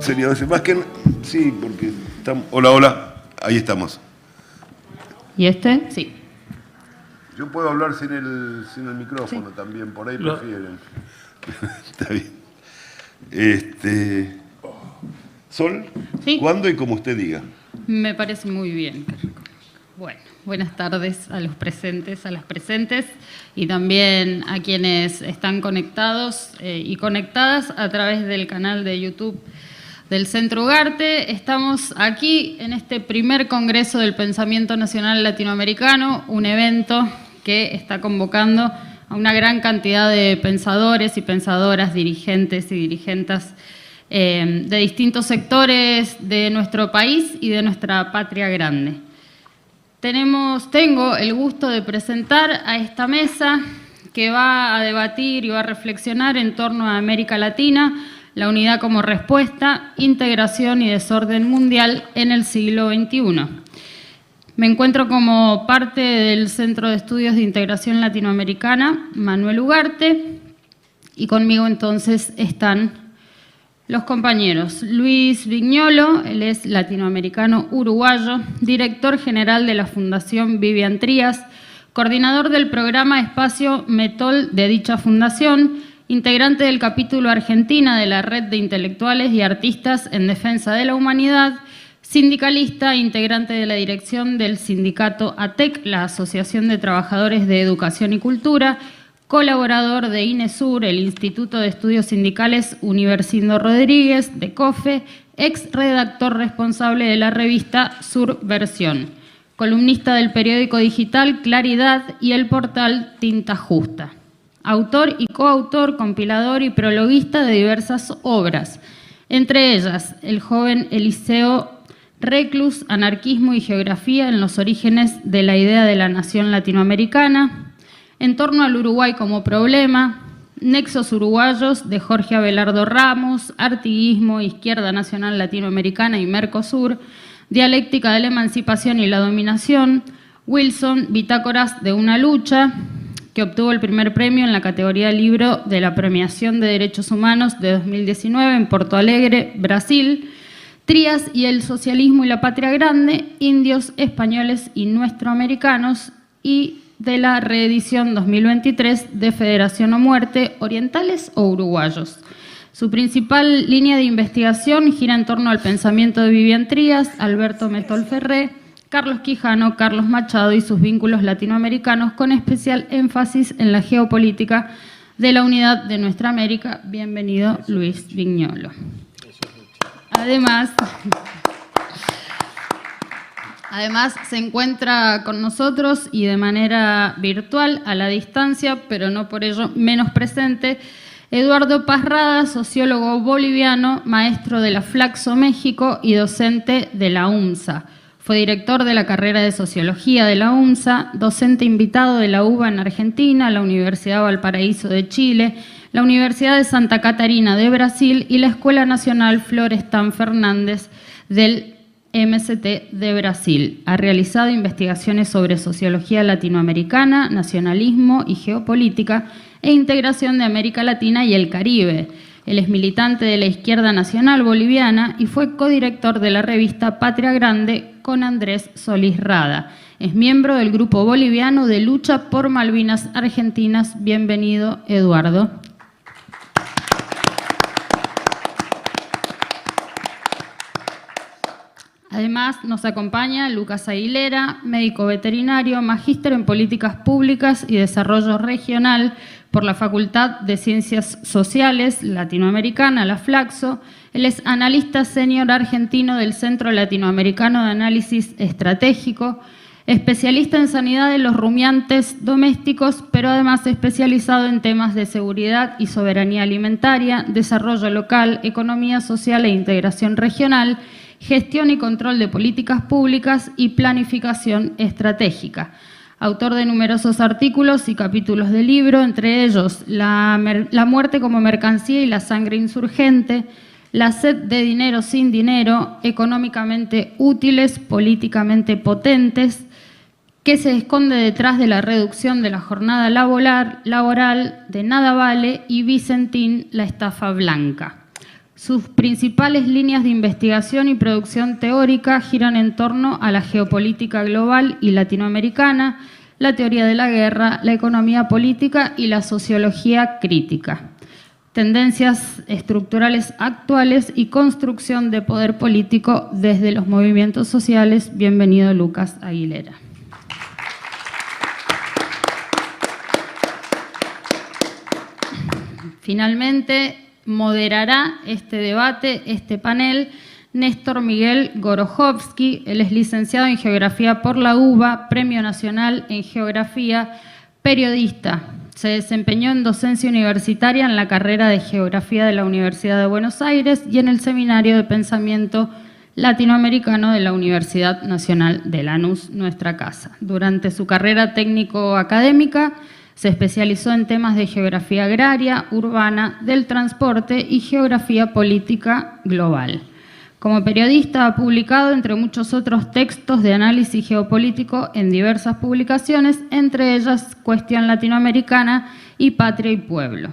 Señor, más que... Sí, porque estamos... Hola, hola, ahí estamos. ¿Y este? Sí. Yo puedo hablar sin el micrófono sí. También, por ahí prefieren. Está bien. Sol, ¿sí? ¿Cuándo y como usted diga? Me parece muy bien. Bueno, buenas tardes a los presentes, a las presentes y también a quienes están conectados y conectadas a través del canal de YouTube del Centro Ugarte. Estamos aquí en este primer Congreso del Pensamiento Nacional Latinoamericano, un evento que está convocando a una gran cantidad de pensadores y pensadoras, dirigentes y dirigentas de distintos sectores de nuestro país y de nuestra patria grande. Tengo el gusto de presentar a esta mesa que va a debatir y va a reflexionar en torno a América Latina, la unidad como respuesta, integración y desorden mundial en el siglo XXI. Me encuentro como parte del Centro de Estudios de Integración Latinoamericana, Manuel Ugarte, y conmigo entonces están los compañeros Luis Viñolo, él es latinoamericano uruguayo, director general de la Fundación Vivian Trías, coordinador del programa Espacio Metol de dicha fundación, integrante del capítulo Argentina de la Red de Intelectuales y Artistas en Defensa de la Humanidad, sindicalista, integrante de la dirección del sindicato ATEC, la Asociación de Trabajadores de Educación y Cultura, colaborador de INESUR, el Instituto de Estudios Sindicales Universindo Rodríguez, de COFE, ex redactor responsable de la revista Surversión, columnista del periódico digital Claridad y el portal Tinta Justa, autor y coautor, compilador y prologuista de diversas obras, entre ellas El joven Eliseo Reclus, Anarquismo y Geografía en los orígenes de la idea de la nación latinoamericana, En torno al Uruguay como problema, Nexos uruguayos de Jorge Abelardo Ramos, Artiguismo, Izquierda Nacional Latinoamericana y Mercosur, Dialéctica de la Emancipación y la Dominación, Wilson, Bitácoras de una lucha, que obtuvo el primer premio en la categoría Libro de la Premiación de Derechos Humanos de 2019 en Porto Alegre, Brasil, Trías y el Socialismo y la Patria Grande, Indios, Españoles y Nuestroamericanos, y de la reedición 2023 de Federación o Muerte, Orientales o Uruguayos. Su principal línea de investigación gira en torno al pensamiento de Vivian Trías, Alberto Metol Ferré, Carlos Quijano, Carlos Machado y sus vínculos latinoamericanos, con especial énfasis en la geopolítica de la unidad de nuestra América. Bienvenido, Luis Viñolo. Además, se encuentra con nosotros y de manera virtual, a la distancia, pero no por ello menos presente, Eduardo Parrada, sociólogo boliviano, maestro de la Flaxo México y docente de la UMSA. Fue director de la carrera de Sociología de la UMSA, docente invitado de la UBA en Argentina, la Universidad Valparaíso de Chile, la Universidad de Santa Catarina de Brasil y la Escuela Nacional Florestan Fernández del MST de Brasil. Ha realizado investigaciones sobre sociología latinoamericana, nacionalismo y geopolítica e integración de América Latina y el Caribe. Él es militante de la Izquierda Nacional Boliviana y fue codirector de la revista Patria Grande con Andrés Solís Rada. Es miembro del Grupo Boliviano de Lucha por Malvinas Argentinas. Bienvenido, Eduardo. Además, nos acompaña Lucas Aguilera, médico veterinario, magíster en Políticas Públicas y Desarrollo Regional por la Facultad de Ciencias Sociales Latinoamericana, la Flaxo. Él es analista senior argentino del Centro Latinoamericano de Análisis Estratégico, especialista en sanidad de los rumiantes domésticos, pero además especializado en temas de seguridad y soberanía alimentaria, desarrollo local, economía social e integración regional, gestión y control de políticas públicas y planificación estratégica. Autor de numerosos artículos y capítulos de libro, entre ellos La muerte como mercancía y la sangre insurgente, La sed de dinero sin dinero, Económicamente útiles, políticamente potentes, ¿Qué se esconde detrás de la reducción de la jornada laboral, de Nada vale, y Vicentín, la estafa blanca? Sus principales líneas de investigación y producción teórica giran en torno a la geopolítica global y latinoamericana, la teoría de la guerra, la economía política y la sociología crítica, tendencias estructurales actuales y construcción de poder político desde los movimientos sociales. Bienvenido, Lucas Aguilera. Finalmente, moderará este debate, este panel, Néstor Miguel Gorojovsky. Él es licenciado en Geografía por la UBA, Premio Nacional en Geografía, periodista. Se desempeñó en docencia universitaria en la carrera de Geografía de la Universidad de Buenos Aires y en el Seminario de Pensamiento Latinoamericano de la Universidad Nacional de Lanús, nuestra casa. Durante su carrera técnico-académica, se especializó en temas de geografía agraria, urbana, del transporte y geografía política global. Como periodista ha publicado, entre muchos otros, textos de análisis geopolítico en diversas publicaciones, entre ellas Cuestión Latinoamericana y Patria y Pueblo.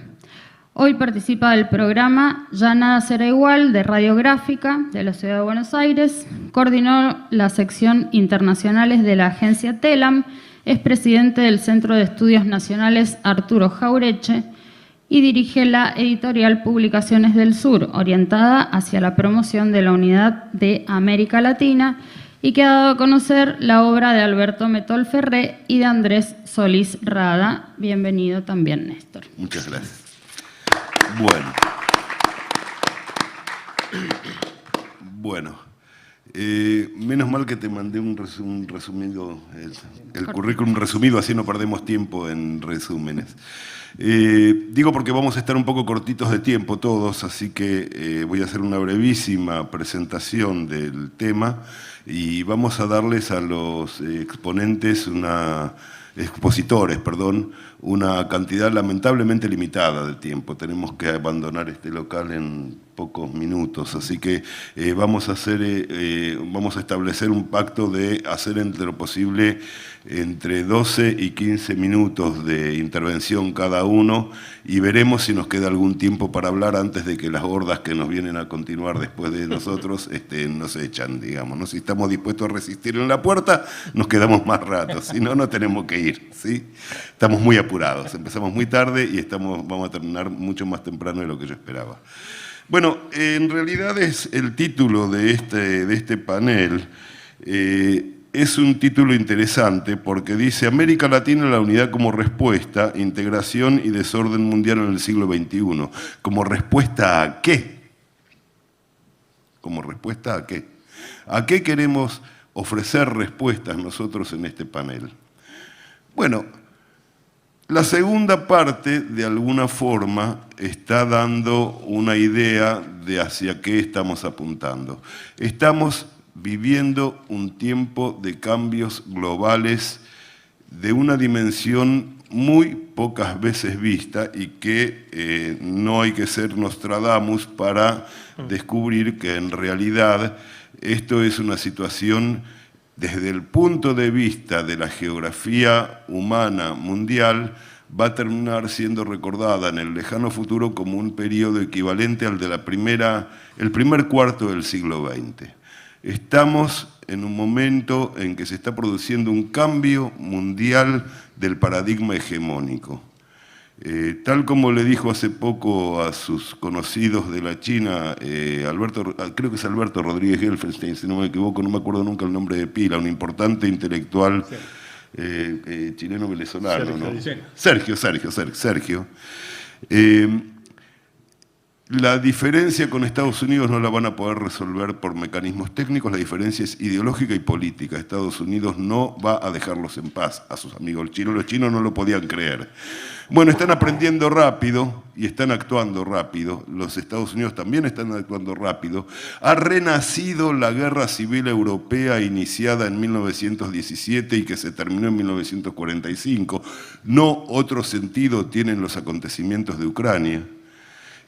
Hoy participa del programa Ya Nada Será Igual de Radiográfica de la Ciudad de Buenos Aires, coordinó la sección Internacionales de la agencia TELAM, es presidente del Centro de Estudios Nacionales Arturo Jaureche y dirige la editorial Publicaciones del Sur, orientada hacia la promoción de la unidad de América Latina, y que ha dado a conocer la obra de Alberto Metol Ferré y de Andrés Solís Rada. Bienvenido también, Néstor. Muchas gracias. Bueno. Menos mal que te mandé un resumido, el currículum resumido, así no perdemos tiempo en resúmenes. Digo porque vamos a estar un poco cortitos de tiempo todos, así que voy a hacer una brevísima presentación del tema y vamos a darles a los expositores, una cantidad lamentablemente limitada de tiempo. Tenemos que abandonar este local en pocos minutos, así que vamos a establecer un pacto de hacer entre lo posible entre 12 y 15 minutos de intervención cada uno y veremos si nos queda algún tiempo para hablar antes de que las hordas que nos vienen a continuar después de nosotros nos echan, digamos, ¿no? Si estamos dispuestos a resistir en la puerta, nos quedamos más rato, si no, no tenemos que ir, ¿sí? Estamos muy apurados, empezamos muy tarde y vamos a terminar mucho más temprano de lo que yo esperaba. Bueno, en realidad es el título de este panel. Es un título interesante porque dice América Latina, la unidad como respuesta, integración y desorden mundial en el siglo XXI. ¿Como respuesta a qué? ¿Como respuesta a qué? ¿A qué queremos ofrecer respuestas nosotros en este panel? Bueno, la segunda parte, de alguna forma, está dando una idea de hacia qué estamos apuntando. Estamos viviendo un tiempo de cambios globales de una dimensión muy pocas veces vista y que no hay que ser Nostradamus para descubrir que en realidad esto es una situación desde el punto de vista de la geografía humana mundial va a terminar siendo recordada en el lejano futuro como un periodo equivalente al de el primer cuarto del siglo XX. Estamos en un momento en que se está produciendo un cambio mundial del paradigma hegemónico. Tal como le dijo hace poco a sus conocidos de la China, creo que es Alberto Rodríguez Gelfenstein, si no me equivoco, no me acuerdo nunca el nombre de pila, un importante intelectual chileno-venezolano, ¿no? Sergio. La diferencia con Estados Unidos no la van a poder resolver por mecanismos técnicos, la diferencia es ideológica y política. Estados Unidos no va a dejarlos en paz a sus amigos chinos, los chinos no lo podían creer. Bueno, están aprendiendo rápido y están actuando rápido, los Estados Unidos también están actuando rápido. Ha renacido la guerra civil europea iniciada en 1917 y que se terminó en 1945. No otro sentido tienen los acontecimientos de Ucrania.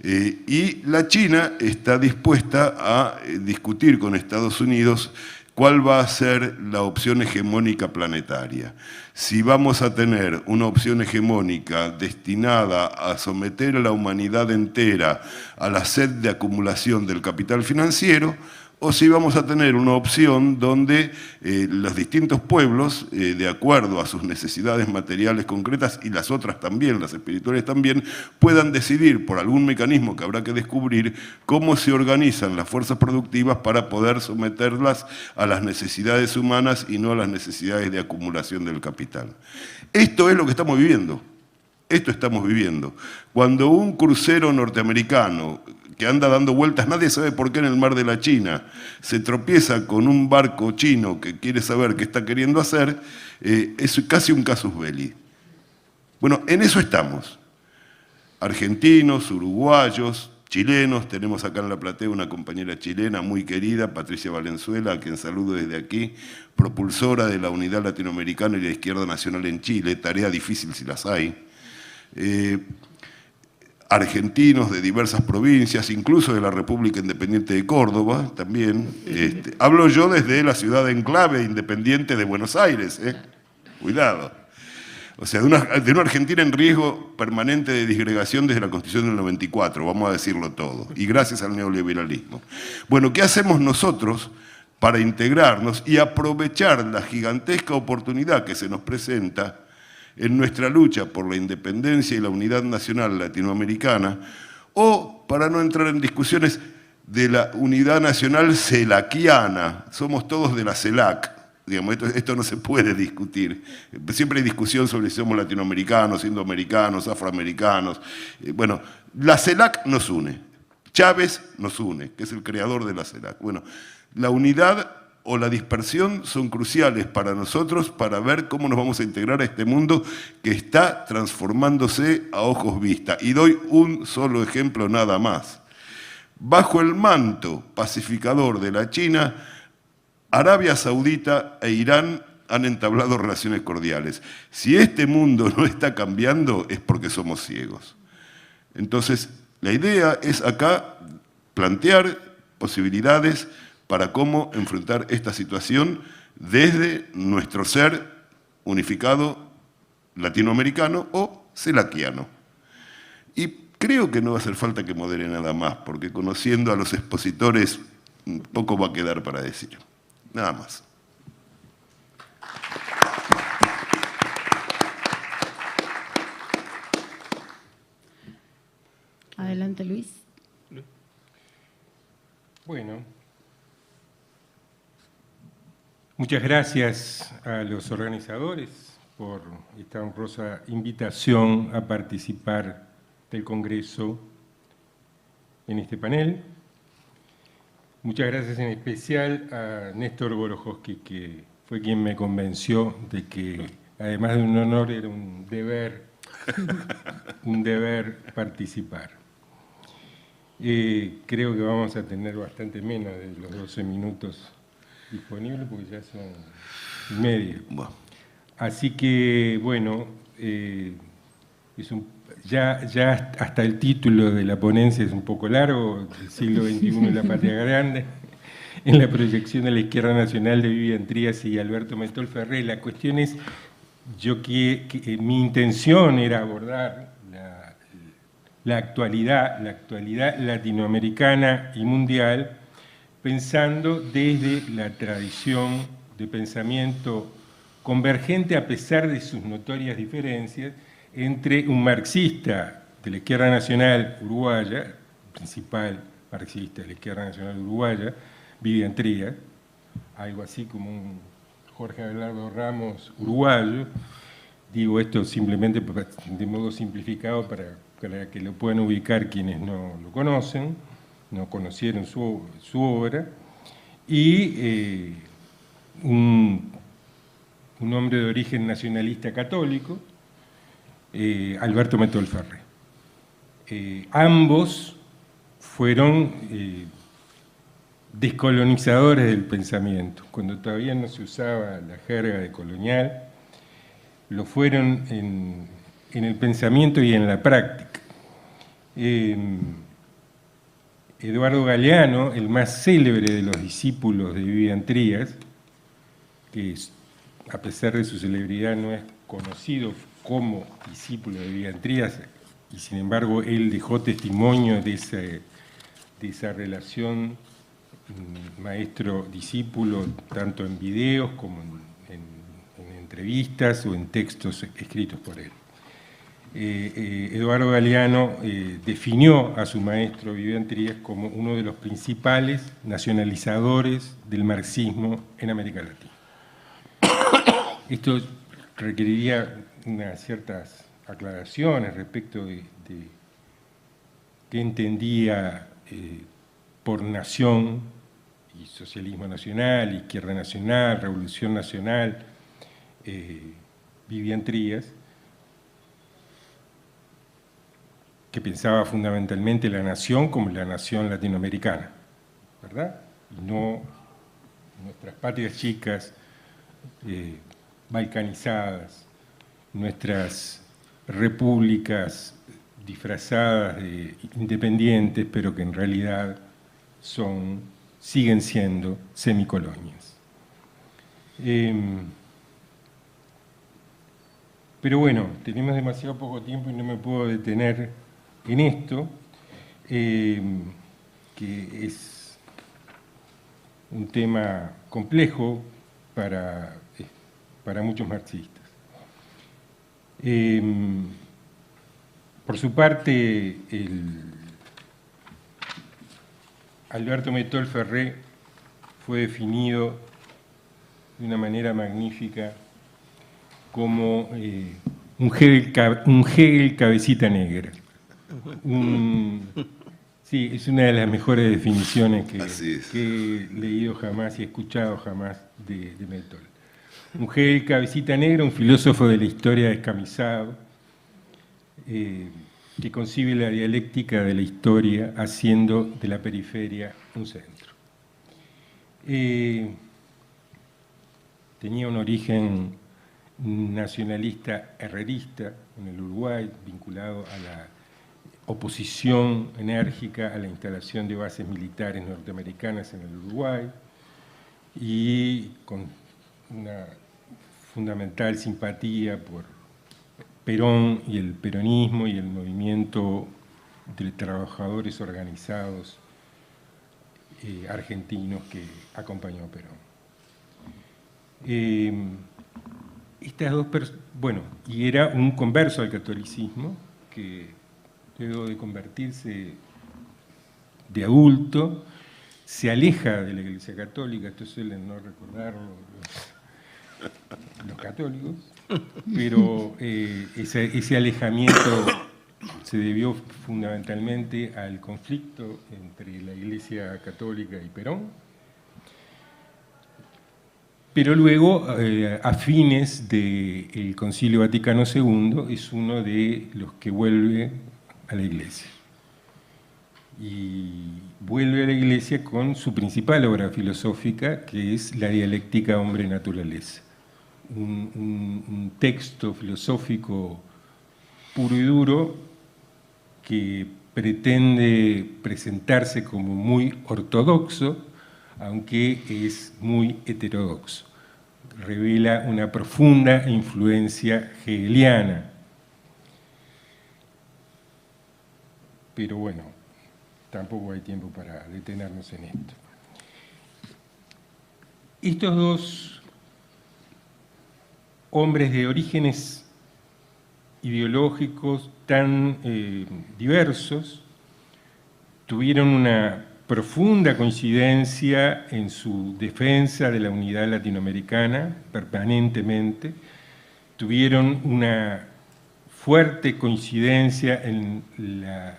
Y la China está dispuesta a discutir con Estados Unidos ¿cuál va a ser la opción hegemónica planetaria? Si vamos a tener una opción hegemónica destinada a someter a la humanidad entera a la sed de acumulación del capital financiero, o si vamos a tener una opción donde los distintos pueblos, de acuerdo a sus necesidades materiales concretas y las otras también, las espirituales también, puedan decidir por algún mecanismo que habrá que descubrir cómo se organizan las fuerzas productivas para poder someterlas a las necesidades humanas y no a las necesidades de acumulación del capital. Esto es lo que estamos viviendo. Esto estamos viviendo. Cuando un crucero norteamericano que anda dando vueltas, nadie sabe por qué en el mar de la China, se tropieza con un barco chino que quiere saber qué está queriendo hacer, es casi un casus belli. Bueno, en eso estamos. Argentinos, uruguayos, chilenos, tenemos acá en la platea una compañera chilena muy querida, Patricia Valenzuela, a quien saludo desde aquí, propulsora de la Unidad Latinoamericana y la Izquierda Nacional en Chile, tarea difícil si las hay. Argentinos de diversas provincias, incluso de la República Independiente de Córdoba, también. Hablo yo desde la ciudad enclave independiente de Buenos Aires, cuidado. O sea, de una Argentina en riesgo permanente de disgregación desde la Constitución del 94, vamos a decirlo todo, y gracias al neoliberalismo. Bueno, ¿qué hacemos nosotros para integrarnos y aprovechar la gigantesca oportunidad que se nos presenta en nuestra lucha por la independencia y la unidad nacional latinoamericana, o para no entrar en discusiones de la unidad nacional celaquiana? Somos todos de la CELAC, digamos, esto no se puede discutir. Siempre hay discusión sobre si somos latinoamericanos, indoamericanos, afroamericanos. Bueno, la CELAC nos une, Chávez nos une, que es el creador de la CELAC. Bueno, la unidad o la dispersión son cruciales para nosotros para ver cómo nos vamos a integrar a este mundo que está transformándose a ojos vista. Y doy un solo ejemplo nada más. Bajo el manto pacificador de la China, Arabia Saudita e Irán han entablado relaciones cordiales. Si este mundo no está cambiando es porque somos ciegos. Entonces, la idea es acá plantear posibilidades para cómo enfrentar esta situación desde nuestro ser unificado latinoamericano o celaquiano. Y creo que no va a hacer falta que modere nada más, porque conociendo a los expositores, poco va a quedar para decir. Nada más. Adelante, Luis. Bueno, muchas gracias a los organizadores por esta honrosa invitación a participar del Congreso en este panel. Muchas gracias en especial a Néstor Gorojowski, que fue quien me convenció de que, además de un honor, era un deber participar. Creo que vamos a tener bastante menos de los 12 minutos disponibles, porque ya son media. Bueno. Así que, bueno, ya hasta el título de la ponencia es un poco largo, el siglo XXI en la patria grande, en la proyección de la izquierda nacional de Vivian Trías y Alberto Metol Ferré. La cuestión es, mi intención era abordar la actualidad latinoamericana y mundial, pensando desde la tradición de pensamiento convergente, a pesar de sus notorias diferencias, entre un marxista de la izquierda nacional uruguaya, principal marxista de la izquierda nacional uruguaya, Vivian Trías, algo así como un Jorge Abelardo Ramos uruguayo. Digo esto simplemente de modo simplificado para que lo puedan ubicar quienes no lo conocen, no conocieron su obra, y un hombre de origen nacionalista católico, Alberto Metol Ferré. Ambos fueron descolonizadores del pensamiento. Cuando todavía no se usaba la jerga de colonial, lo fueron en el pensamiento y en la práctica. Eduardo Galeano, el más célebre de los discípulos de Vivian Trías, que a pesar de su celebridad no es conocido como discípulo de Vivian Trías, y sin embargo él dejó testimonio de esa relación maestro-discípulo, tanto en videos como en entrevistas o en textos escritos por él. Eduardo Galeano definió a su maestro Vivian Trías como uno de los principales nacionalizadores del marxismo en América Latina. Esto requeriría unas ciertas aclaraciones respecto de qué entendía por nación y socialismo nacional, izquierda nacional, revolución nacional, Vivian Trías, que pensaba fundamentalmente la nación como la nación latinoamericana, ¿verdad? Y no nuestras patrias chicas balcanizadas, nuestras repúblicas disfrazadas de independientes, pero que en realidad siguen siendo semicolonias. Pero bueno, tenemos demasiado poco tiempo y no me puedo detener en esto, que es un tema complejo para muchos marxistas. Por su parte, Alberto Metol Ferré fue definido de una manera magnífica como un Hegel cabecita negra. Sí, es una de las mejores definiciones que he leído jamás y escuchado jamás de Metol. Un Hegel cabecita negra, un filósofo de la historia descamisado, que concibe la dialéctica de la historia haciendo de la periferia un centro. Tenía un origen nacionalista herrerista en el Uruguay, vinculado a la oposición enérgica a la instalación de bases militares norteamericanas en el Uruguay, y con una fundamental simpatía por Perón y el peronismo y el movimiento de trabajadores organizados argentinos que acompañó a Perón. Estas dos personas, bueno, y era un converso al catolicismo que luego de convertirse de adulto se aleja de la Iglesia Católica. Esto suelen no recordarlo los católicos, pero ese alejamiento se debió fundamentalmente al conflicto entre la Iglesia Católica y Perón, pero luego, a fines del Concilio Vaticano II, es uno de los que vuelve a la Iglesia. Y vuelve a la Iglesia con su principal obra filosófica, que es la dialéctica hombre-naturaleza. Un texto filosófico puro y duro que pretende presentarse como muy ortodoxo, aunque es muy heterodoxo. Revela una profunda influencia hegeliana. Pero bueno, tampoco hay tiempo para detenernos en esto. Estos dos hombres de orígenes ideológicos tan diversos tuvieron una profunda coincidencia en su defensa de la unidad latinoamericana permanentemente, tuvieron una fuerte coincidencia en la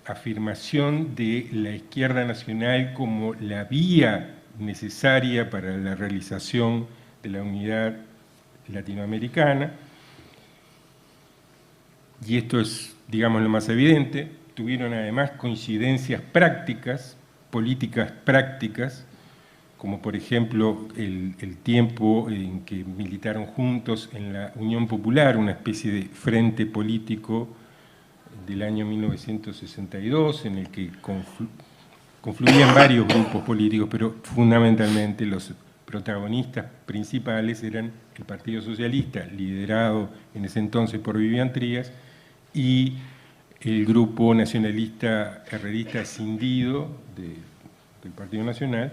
afirmación de la izquierda nacional como la vía necesaria para la realización de la unidad latinoamericana, y esto es, digamos, lo más evidente. Tuvieron además coincidencias prácticas, políticas prácticas, como por ejemplo el tiempo en que militaron juntos en la Unión Popular, una especie de frente político del año 1962, en el que confluían varios grupos políticos, pero fundamentalmente los protagonistas principales eran el Partido Socialista, liderado en ese entonces por Vivian Trías, y el grupo nacionalista herrerista escindido del Partido Nacional,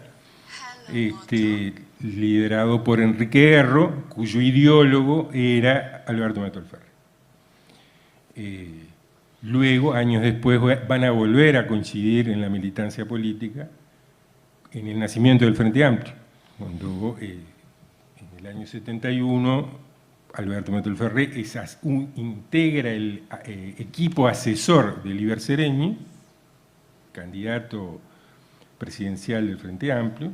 liderado por Enrique Erro, cuyo ideólogo era Alberto Matolferri. Luego, años después, van a volver a coincidir en la militancia política en el nacimiento del Frente Amplio, cuando en el año 71 Alberto Matolferri integra el equipo asesor de Liber Seregni, candidato presidencial del Frente Amplio,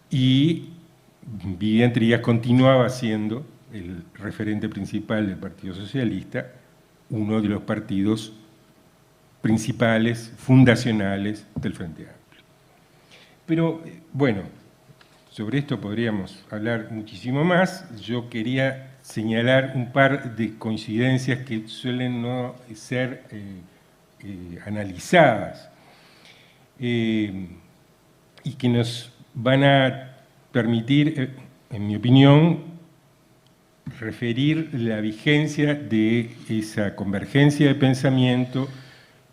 y Vivian Trías continuaba siendo el referente principal del Partido Socialista, uno de los partidos principales, fundacionales del Frente Amplio. Pero, bueno, sobre esto podríamos hablar muchísimo más. Yo quería señalar un par de coincidencias que suelen no ser analizadas y que nos van a permitir, en mi opinión, referir la vigencia de esa convergencia de pensamiento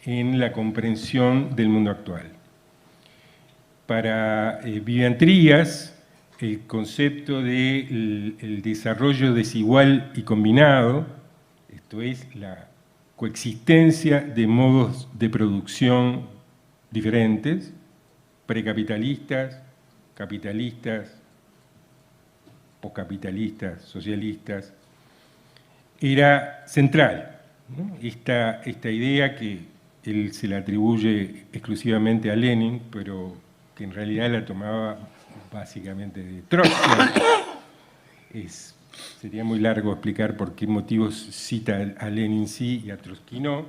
en la comprensión del mundo actual. Para Vivian Trías, el concepto del desarrollo desigual y combinado, esto es, la coexistencia de modos de producción diferentes, precapitalistas, capitalistas, poscapitalistas, socialistas, era central, ¿no? Esta idea que él se la atribuye exclusivamente a Lenin, pero que en realidad la tomaba básicamente de Trotsky. Sería muy largo explicar por qué motivos cita a Lenin sí y a Trotsky no.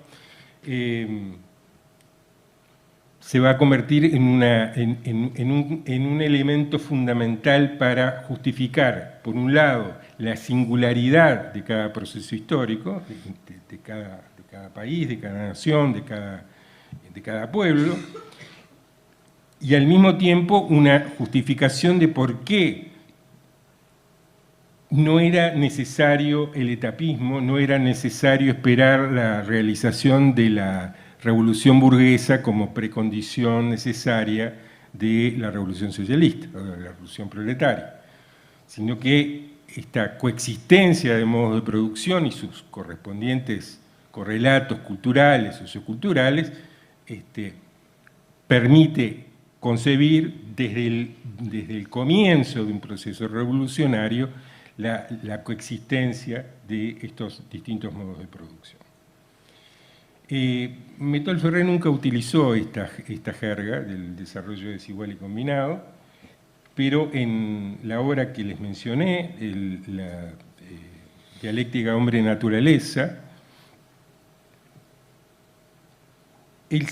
Se va a convertir en un elemento fundamental para justificar, por un lado, la singularidad de cada proceso histórico, de cada país, de cada nación, de cada pueblo, y al mismo tiempo una justificación de por qué no era necesario el etapismo, no era necesario esperar la realización de la revolución burguesa como precondición necesaria de la revolución socialista, o de la revolución proletaria, sino que esta coexistencia de modos de producción y sus correspondientes correlatos culturales, socioculturales, permite concebir desde el comienzo de un proceso revolucionario la coexistencia de estos distintos modos de producción. Matolferri nunca utilizó esta jerga del desarrollo desigual y combinado, pero en la obra que les mencioné, la dialéctica hombre-naturaleza, él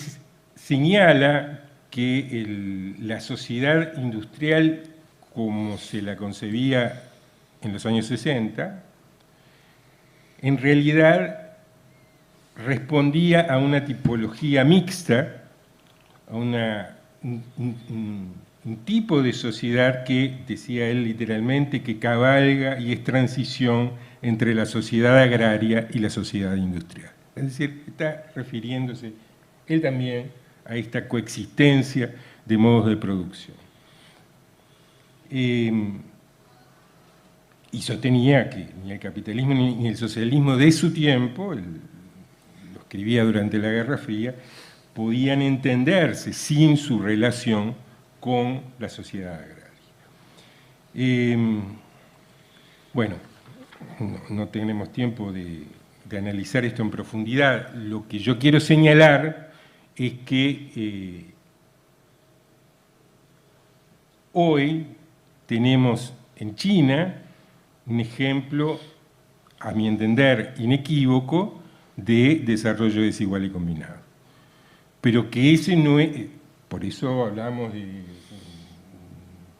señala que la sociedad industrial, como se la concebía en los años 60, en realidad respondía a una tipología mixta, a un tipo de sociedad que, decía él literalmente, que cabalga y es transición entre la sociedad agraria y la sociedad industrial. Es decir, está refiriéndose él también a esta coexistencia de modos de producción. Y sostenía que ni el capitalismo ni el socialismo de su tiempo, lo escribía durante la Guerra Fría, podían entenderse sin su relación con la sociedad agraria. Bueno, no tenemos tiempo de analizar esto en profundidad. Lo que yo quiero señalar es que hoy tenemos en China un ejemplo, a mi entender, inequívoco, de desarrollo desigual y combinado. Pero que ese no es, por eso hablamos de un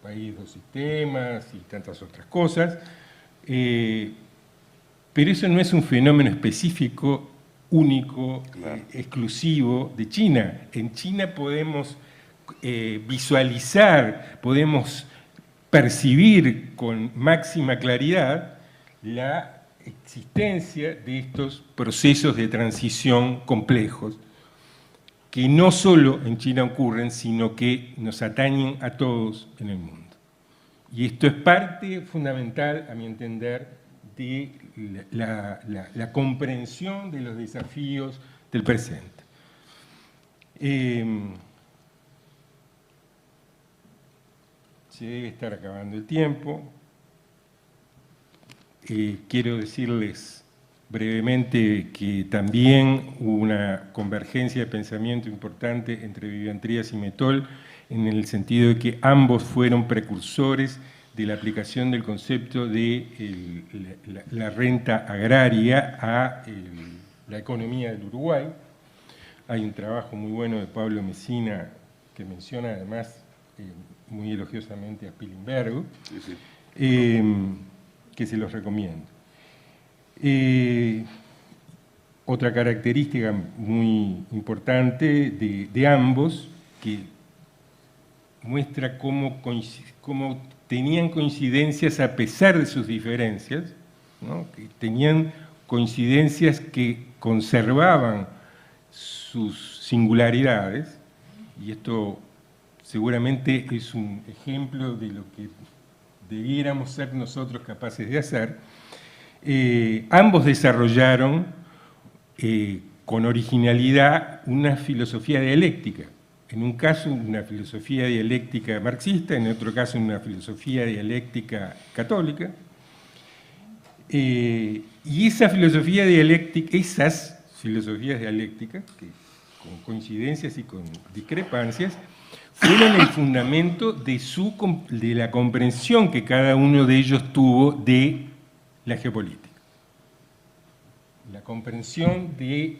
país, dos sistemas y tantas otras cosas, pero eso no es un fenómeno específico, único, exclusivo de China. En China podemos visualizar, podemos percibir con máxima claridad la existencia de estos procesos de transición complejos, que no solo en China ocurren, sino que nos atañen a todos en el mundo. Y esto es parte fundamental, a mi entender, de la comprensión de los desafíos del presente. Se debe estar acabando el tiempo. Quiero decirles brevemente que también hubo una convergencia de pensamiento importante entre Vivian Trías y Mettol, en el sentido de que ambos fueron precursores de la aplicación del concepto de la renta agraria a la economía del Uruguay. Hay un trabajo muy bueno de Pablo Messina que menciona además muy elogiosamente a Pilimbergo, que se los recomiendo. Otra característica muy importante de ambos, que muestra cómo tenían coincidencias a pesar de sus diferencias, ¿no? Que tenían coincidencias que conservaban sus singularidades, y esto seguramente es un ejemplo de lo que debiéramos ser nosotros capaces de hacer. Ambos desarrollaron con originalidad una filosofía dialéctica. En un caso, una filosofía dialéctica marxista, en otro caso, una filosofía dialéctica católica. Y esa filosofía dialéctica, esas filosofías dialécticas, que con coincidencias y con discrepancias, fueron el fundamento de la comprensión que cada uno de ellos tuvo de la geopolítica. La comprensión de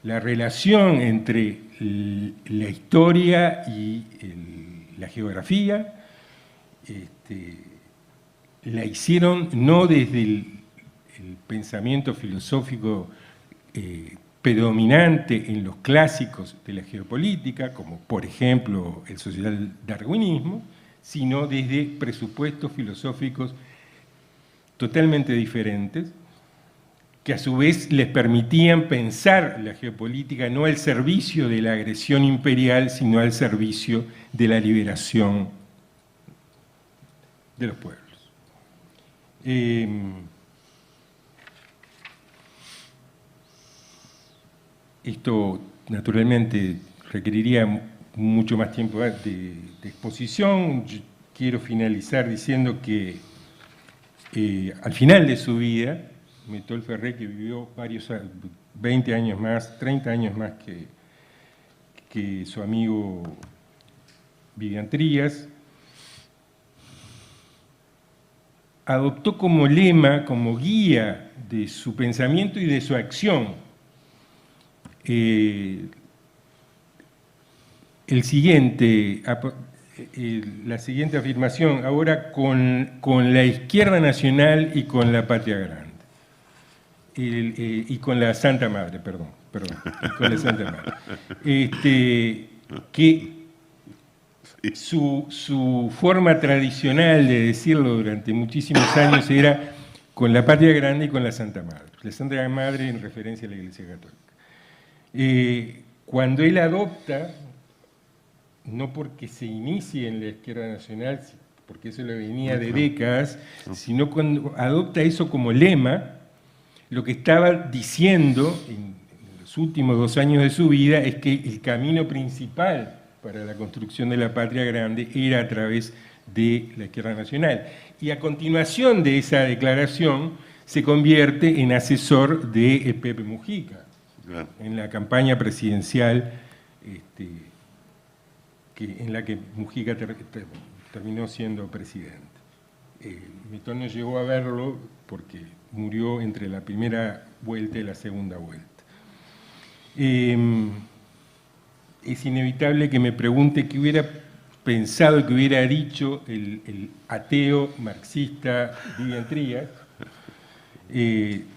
la relación entre la historia y la geografía, la hicieron no desde el pensamiento filosófico predominante en los clásicos de la geopolítica, como por ejemplo el social-darwinismo, sino desde presupuestos filosóficos totalmente diferentes, que a su vez les permitían pensar la geopolítica no al servicio de la agresión imperial, sino al servicio de la liberación de los pueblos. Esto, naturalmente, requeriría mucho más tiempo de exposición. Yo quiero finalizar diciendo que al final de su vida, Mettol Ferré, que vivió 20 años más, 30 años más que su amigo Vivian Trías, adoptó como lema, como guía de su pensamiento y de su acción, la siguiente afirmación: ahora con la izquierda nacional y con la patria grande. Y con la Santa Madre, perdón, con la Santa Madre. Que su forma tradicional de decirlo durante muchísimos años era con la patria grande y con la Santa Madre. La Santa Madre en referencia a la Iglesia Católica. Cuando él adopta, no porque se inicie en la izquierda nacional, porque eso le venía de décadas, sino cuando adopta eso como lema, lo que estaba diciendo en los últimos 2 años de su vida es que el camino principal para la construcción de la patria grande era a través de la izquierda nacional. Y a continuación de esa declaración se convierte en asesor de Pepe Mujica, en la campaña presidencial en la que Mujica terminó siendo presidente. Mettol no llegó a verlo porque murió entre la primera vuelta y la segunda vuelta. Es inevitable que me pregunte qué hubiera pensado, qué hubiera dicho el ateo marxista Vivian Trías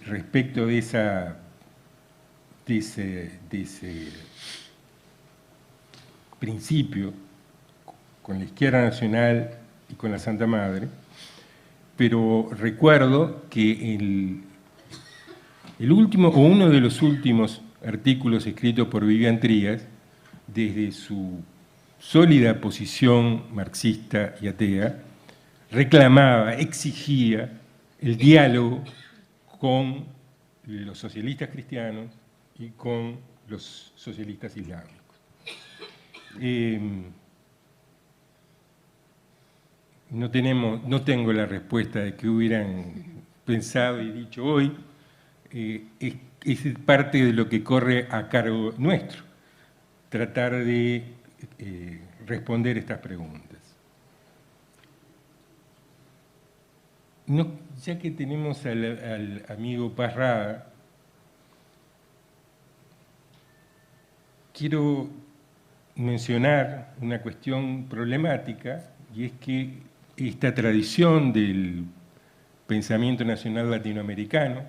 respecto de ese principio con la Izquierda Nacional y con la Santa Madre, pero recuerdo que el último, o uno de los últimos artículos escritos por Vivian Trías, desde su sólida posición marxista y atea, reclamaba, exigía el diálogo con los socialistas cristianos y con los socialistas islámicos. No tengo la respuesta de qué hubieran pensado y dicho hoy. Es parte de lo que corre a cargo nuestro, tratar de responder estas preguntas. Ya que tenemos al amigo Parrada, quiero mencionar una cuestión problemática, y es que esta tradición del pensamiento nacional latinoamericano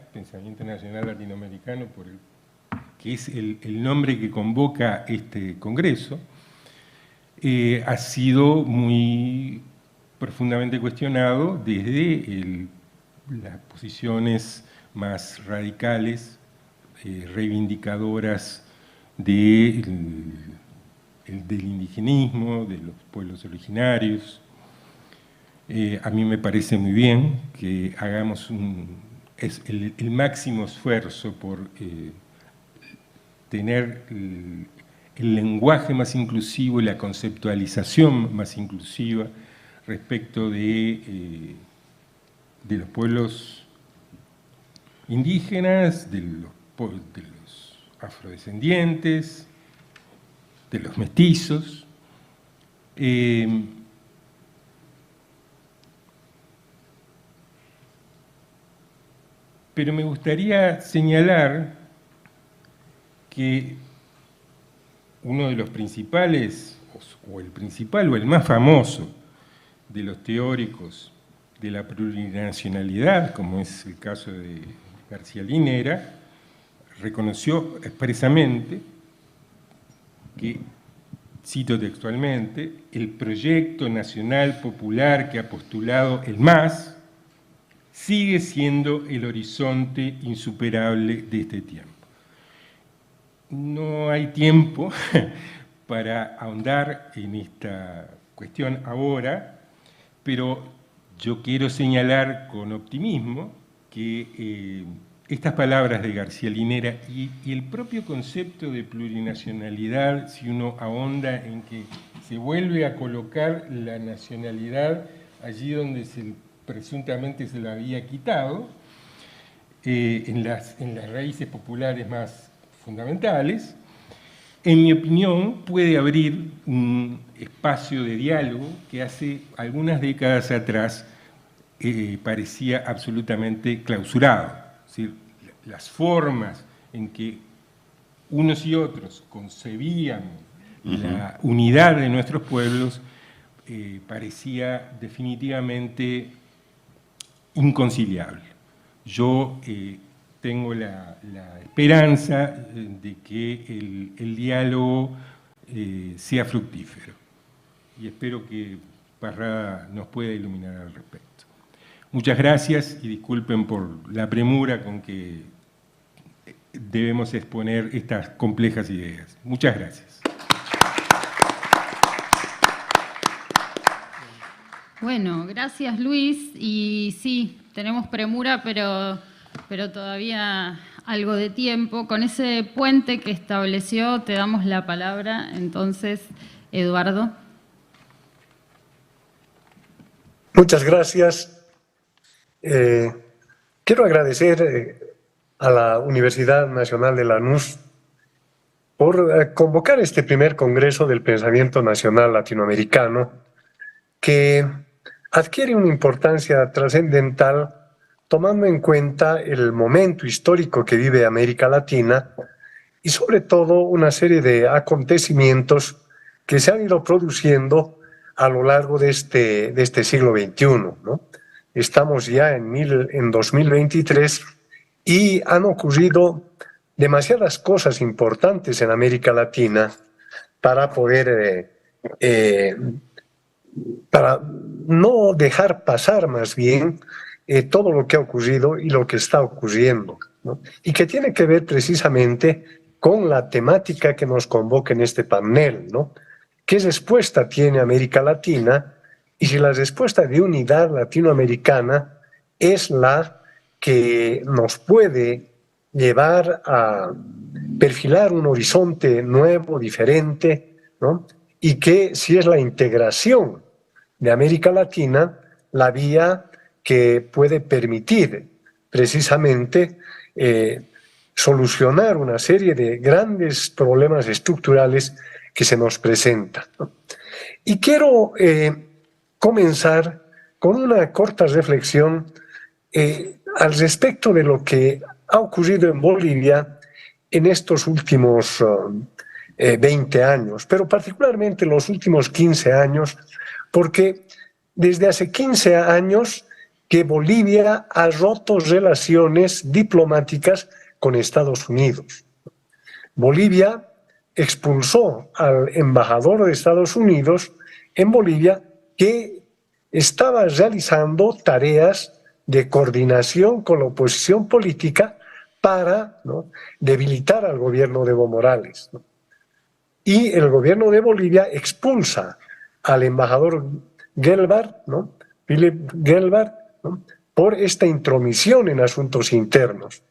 que es el nombre que convoca este Congreso, ha sido muy profundamente cuestionado desde las posiciones más radicales, reivindicadoras del indigenismo, de los pueblos originarios. A mí me parece muy bien que hagamos el máximo esfuerzo por tener el lenguaje más inclusivo y la conceptualización más inclusiva respecto de los pueblos indígenas, de los afrodescendientes, de los mestizos. Pero me gustaría señalar que uno de los principales, o el principal, o el más famoso de los teóricos de la plurinacionalidad, como es el caso de García Linera, reconoció expresamente que, cito textualmente, el proyecto nacional popular que ha postulado el MAS sigue siendo el horizonte insuperable de este tiempo. No hay tiempo para ahondar en esta cuestión ahora, pero yo quiero señalar con optimismo que estas palabras de García Linera y el propio concepto de plurinacionalidad, si uno ahonda en que se vuelve a colocar la nacionalidad allí donde presuntamente se la había quitado, en las raíces populares más fundamentales, en mi opinión puede abrir un espacio de diálogo que hace algunas décadas atrás parecía absolutamente clausurado. Es decir, las formas en que unos y otros concebían la unidad de nuestros pueblos parecía definitivamente inconciliable. Yo tengo la esperanza de que el diálogo sea fructífero y espero que Parrada nos pueda iluminar al respecto. Muchas gracias y disculpen por la premura con que debemos exponer estas complejas ideas. Muchas gracias. Bueno, gracias Luis, y sí, tenemos premura, pero todavía algo de tiempo. Con ese puente que estableció te damos la palabra, entonces, Eduardo. Muchas gracias. Quiero agradecer a la Universidad Nacional de Lanús por convocar este primer Congreso del Pensamiento Nacional Latinoamericano, que adquiere una importancia trascendental tomando en cuenta el momento histórico que vive América Latina y sobre todo una serie de acontecimientos que se han ido produciendo a lo largo de este siglo XXI, ¿no? Estamos ya en 2023 y han ocurrido demasiadas cosas importantes en América Latina para poder, para no dejar pasar más bien todo lo que ha ocurrido y lo que está ocurriendo, ¿no? Y que tiene que ver precisamente con la temática que nos convoca en este panel, ¿no? ¿Qué respuesta tiene América Latina? Y si la respuesta de unidad latinoamericana es la que nos puede llevar a perfilar un horizonte nuevo, diferente, ¿no? Y que si es la integración de América Latina la vía que puede permitir precisamente solucionar una serie de grandes problemas estructurales que se nos presentan, ¿no? Y quiero comenzar con una corta reflexión al respecto de lo que ha ocurrido en Bolivia en estos últimos 20 años, pero particularmente en los últimos 15 años, porque desde hace 15 años que Bolivia ha roto relaciones diplomáticas con Estados Unidos. Bolivia expulsó al embajador de Estados Unidos en Bolivia, que estaba realizando tareas de coordinación con la oposición política para, ¿no?, debilitar al gobierno de Evo Morales, ¿no? Y el gobierno de Bolivia expulsa al embajador Gelbard, ¿no?, Philip Gelbard, ¿no?, por esta intromisión en asuntos internos.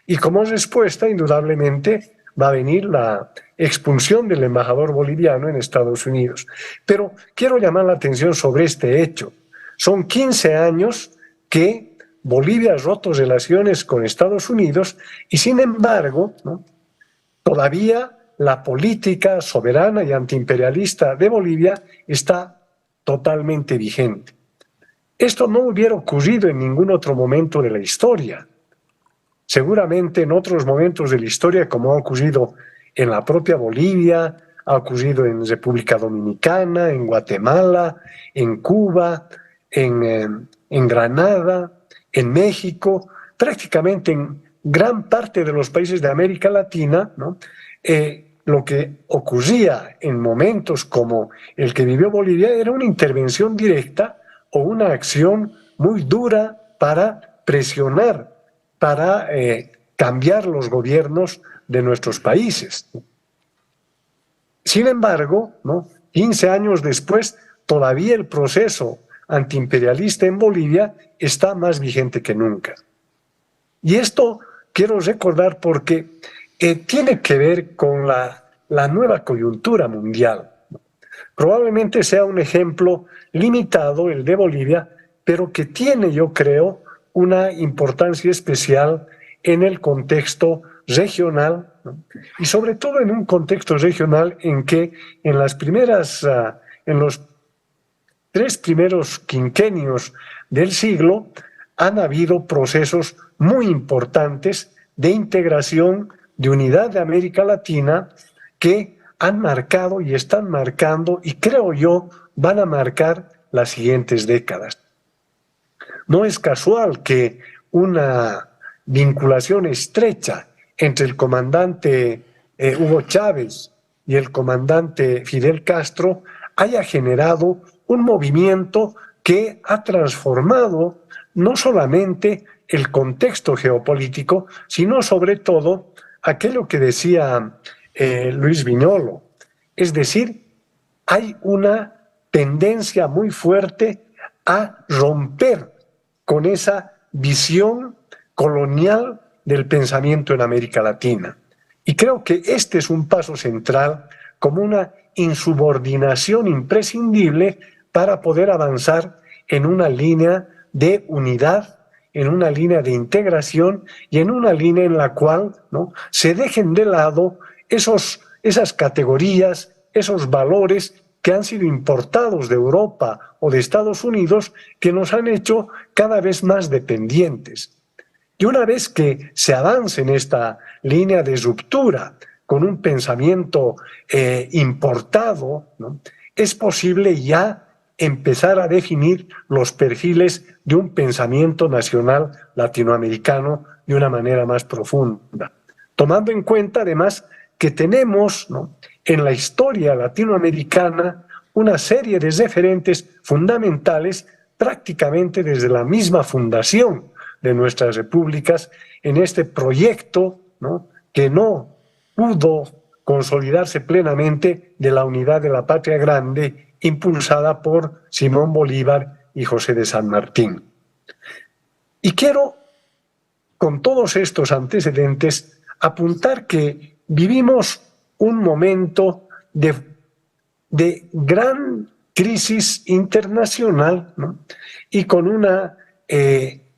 Y como respuesta, indudablemente, va a venir la expulsión del embajador boliviano en Estados Unidos. Pero quiero llamar la atención sobre este hecho. Son 15 años que Bolivia ha roto relaciones con Estados Unidos y, sin embargo, ¿no?, todavía la política soberana y antiimperialista de Bolivia está totalmente vigente. Esto no hubiera ocurrido en ningún otro momento de la historia. Seguramente en otros momentos de la historia, como ha ocurrido en la propia Bolivia, ha ocurrido en República Dominicana, en Guatemala, en Cuba, en Granada, en México, prácticamente en gran parte de los países de América Latina, ¿no?, lo que ocurría en momentos como el que vivió Bolivia era una intervención directa o una acción muy dura para presionar, para cambiar los gobiernos de nuestros países. Sin embargo, ¿no?, 15 años después, todavía el proceso antiimperialista en Bolivia está más vigente que nunca. Y esto quiero recordar porque tiene que ver con la nueva coyuntura mundial. Probablemente sea un ejemplo limitado el de Bolivia, pero que tiene, yo creo, una importancia especial en el contexto regional, ¿no?, y sobre todo en un contexto regional en que en los 3 primeros quinquenios del siglo han habido procesos muy importantes de integración, de unidad de América Latina, que han marcado y están marcando, y creo yo van a marcar las siguientes décadas. No es casual que una vinculación estrecha entre el comandante Hugo Chávez y el comandante Fidel Castro haya generado un movimiento que ha transformado no solamente el contexto geopolítico, sino sobre todo aquello que decía Luis Viñolo. Es decir, hay una tendencia muy fuerte a romper con esa visión colonial del pensamiento en América Latina. Y creo que este es un paso central como una insubordinación imprescindible para poder avanzar en una línea de unidad, en una línea de integración y en una línea en la cual, ¿no?, se dejen de lado esas categorías, esos valores que han sido importados de Europa o de Estados Unidos, que nos han hecho cada vez más dependientes. Y una vez que se avance en esta línea de ruptura con un pensamiento importado, ¿no?, es posible ya empezar a definir los perfiles de un pensamiento nacional latinoamericano de una manera más profunda, tomando en cuenta además que tenemos, ¿no?, en la historia latinoamericana una serie de referentes fundamentales prácticamente desde la misma fundación de nuestras repúblicas en este proyecto, ¿no?, que no pudo consolidarse plenamente, de la unidad de la patria grande impulsada por Simón Bolívar y José de San Martín. Y quiero, con todos estos antecedentes, apuntar que vivimos un momento de gran crisis internacional, ¿no?, y con una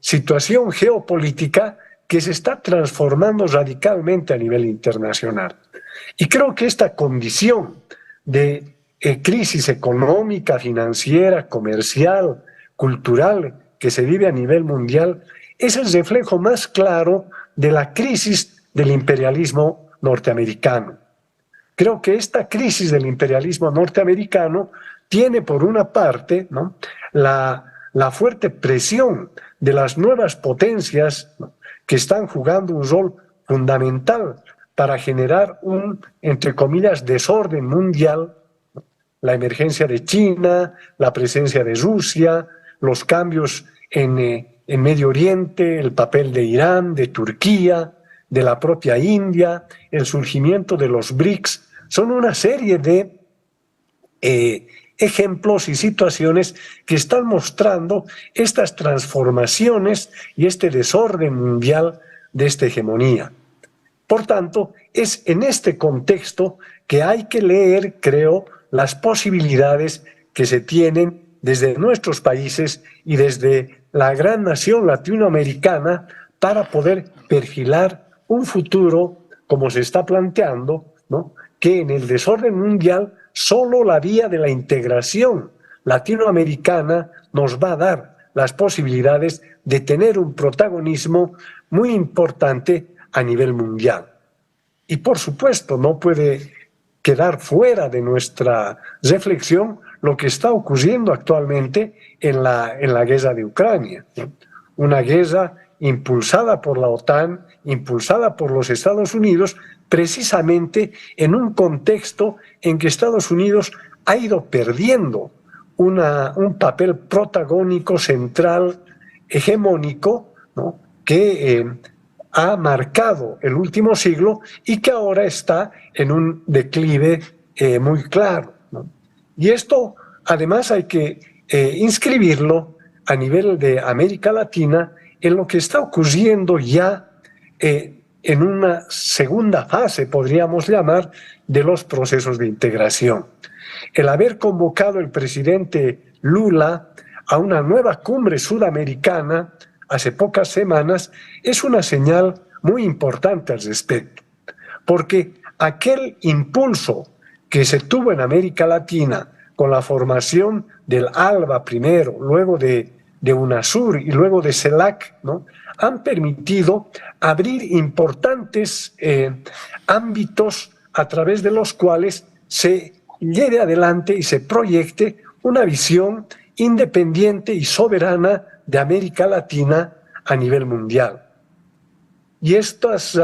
situación geopolítica que se está transformando radicalmente a nivel internacional. Y creo que esta condición de crisis económica, financiera, comercial, cultural que se vive a nivel mundial es el reflejo más claro de la crisis del imperialismo norteamericano. Creo que esta crisis del imperialismo norteamericano tiene por una parte, ¿no?, la fuerte presión de las nuevas potencias, ¿no?, que están jugando un rol fundamental para generar un, entre comillas, desorden mundial, ¿no?, la emergencia de China, la presencia de Rusia, los cambios en Medio Oriente, el papel de Irán, de Turquía, de la propia India, el surgimiento de los BRICS, son una serie de ejemplos y situaciones que están mostrando estas transformaciones y este desorden mundial de esta hegemonía. Por tanto, es en este contexto que hay que leer, creo, las posibilidades que se tienen desde nuestros países y desde la gran nación latinoamericana para poder perfilar un futuro, como se está planteando, ¿no?, que en el desorden mundial solo la vía de la integración latinoamericana nos va a dar las posibilidades de tener un protagonismo muy importante a nivel mundial. Y por supuesto no puede quedar fuera de nuestra reflexión lo que está ocurriendo actualmente en la guerra de Ucrania, ¿no?, una guerra impulsada por la OTAN, impulsada por los Estados Unidos, precisamente en un contexto en que Estados Unidos ha ido perdiendo un papel protagónico, central, hegemónico, ¿no?, que ha marcado el último siglo y que ahora está en un declive muy claro, ¿no? Y esto además hay que inscribirlo a nivel de América Latina en lo que está ocurriendo ya en una segunda fase, podríamos llamar, de los procesos de integración. El haber convocado el presidente Lula a una nueva cumbre sudamericana hace pocas semanas es una señal muy importante al respecto, porque aquel impulso que se tuvo en América Latina con la formación del ALBA primero, luego de UNASUR y luego de CELAC, ¿no?, han permitido abrir importantes ámbitos a través de los cuales se lleve adelante y se proyecte una visión independiente y soberana de América Latina a nivel mundial. Y estas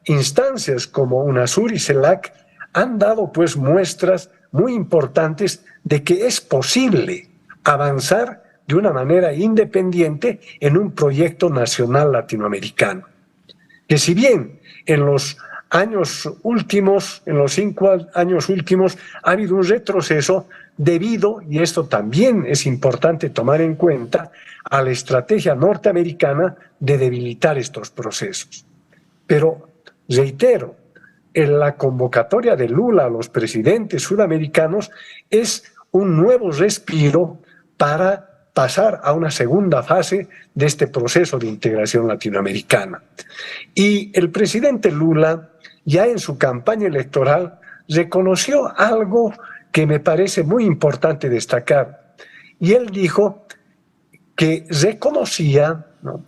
instancias como UNASUR y CELAC han dado pues muestras muy importantes de que es posible avanzar de una manera independiente en un proyecto nacional latinoamericano. Que si bien en los años últimos, en los 5 años últimos, ha habido un retroceso debido, y esto también es importante tomar en cuenta, a la estrategia norteamericana de debilitar estos procesos. Pero, reitero, en la convocatoria de Lula a los presidentes sudamericanos es un nuevo respiro para pasar a una segunda fase de este proceso de integración latinoamericana. Y el presidente Lula, ya en su campaña electoral, reconoció algo que me parece muy importante destacar. Y él dijo que reconocía, ¿no?,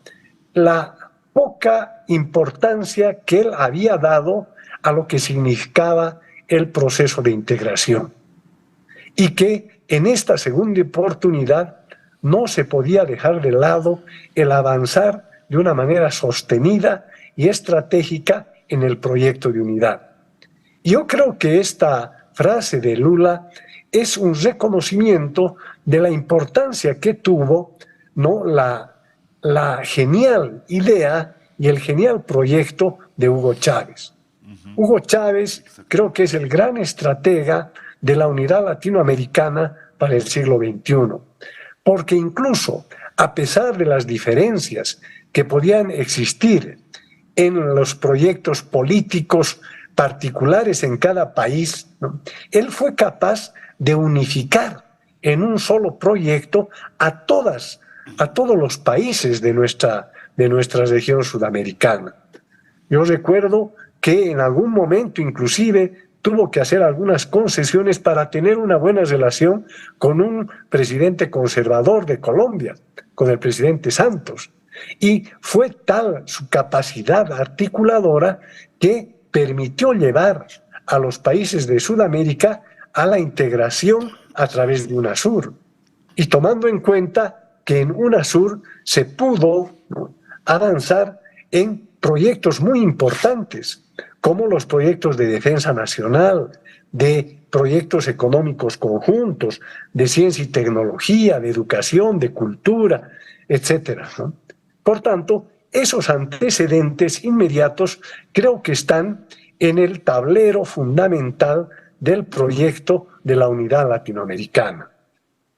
la poca importancia que él había dado a lo que significaba el proceso de integración. Y que en esta segunda oportunidad no se podía dejar de lado el avanzar de una manera sostenida y estratégica en el proyecto de unidad. Yo creo que esta frase de Lula es un reconocimiento de la importancia que tuvo, ¿no?, la genial idea y el genial proyecto de Hugo Chávez. Hugo Chávez creo que es el gran estratega de la unidad latinoamericana para el siglo XXI, porque incluso a pesar de las diferencias que podían existir en los proyectos políticos particulares en cada país, ¿no?, él fue capaz de unificar en un solo proyecto a todos los países de nuestra región sudamericana. Yo recuerdo que en algún momento inclusive tuvo que hacer algunas concesiones para tener una buena relación con un presidente conservador de Colombia, con el presidente Santos. Y fue tal su capacidad articuladora que permitió llevar a los países de Sudamérica a la integración a través de UNASUR. Y tomando en cuenta que en UNASUR se pudo, ¿no?, avanzar en proyectos muy importantes, como los proyectos de defensa nacional, de proyectos económicos conjuntos, de ciencia y tecnología, de educación, de cultura, etcétera, ¿no? Por tanto, esos antecedentes inmediatos creo que están en el tablero fundamental del proyecto de la unidad latinoamericana.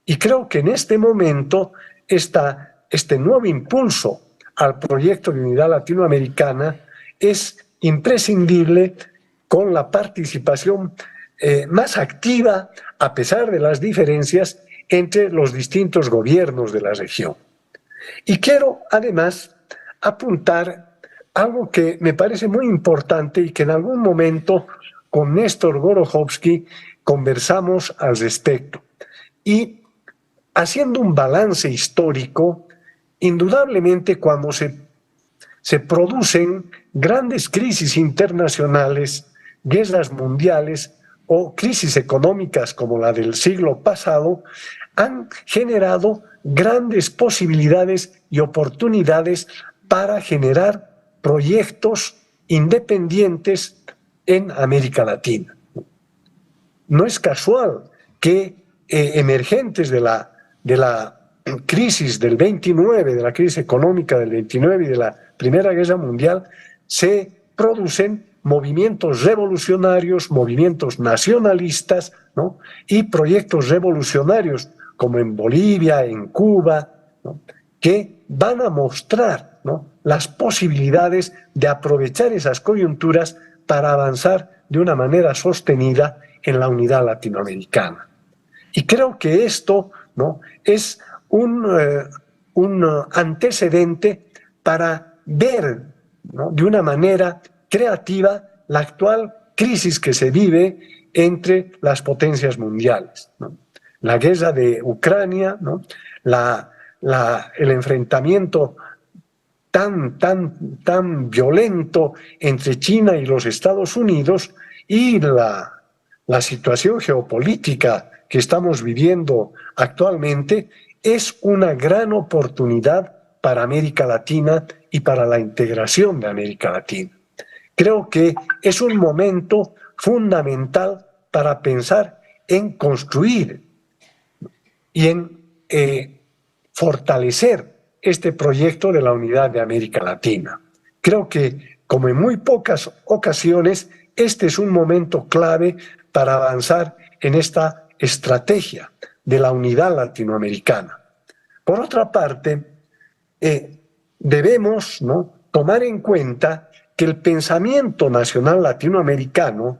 Y creo que en este momento este nuevo impulso al proyecto de unidad latinoamericana es imprescindible, con la participación más activa, a pesar de las diferencias, entre los distintos gobiernos de la región. Y quiero además apuntar algo que me parece muy importante y que en algún momento con Néstor Gorojovsky conversamos al respecto. Y haciendo un balance histórico, indudablemente cuando se producen grandes crisis internacionales, guerras mundiales o crisis económicas como la del siglo pasado, han generado grandes posibilidades y oportunidades para generar proyectos independientes en América Latina. No es casual que emergentes de la crisis del 29, de la crisis económica del 29 y de la Primera Guerra Mundial, se producen movimientos revolucionarios, movimientos nacionalistas, ¿no?, y proyectos revolucionarios como en Bolivia, en Cuba, ¿no?, que van a mostrar, ¿no?, las posibilidades de aprovechar esas coyunturas para avanzar de una manera sostenida en la unidad latinoamericana. Y creo que esto, ¿no?, es un antecedente para ver, ¿no?, de una manera creativa la actual crisis que se vive entre las potencias mundiales, ¿no? La guerra de Ucrania, ¿no?, el enfrentamiento tan violento entre China y los Estados Unidos y la situación geopolítica que estamos viviendo actualmente es una gran oportunidad para América Latina y para la integración de América Latina. Creo que es un momento fundamental para pensar en construir y en fortalecer este proyecto de la unidad de América Latina. Creo que, como en muy pocas ocasiones, este es un momento clave para avanzar en esta estrategia de la unidad latinoamericana. Por otra parte, debemos, ¿no?, tomar en cuenta que el pensamiento nacional latinoamericano,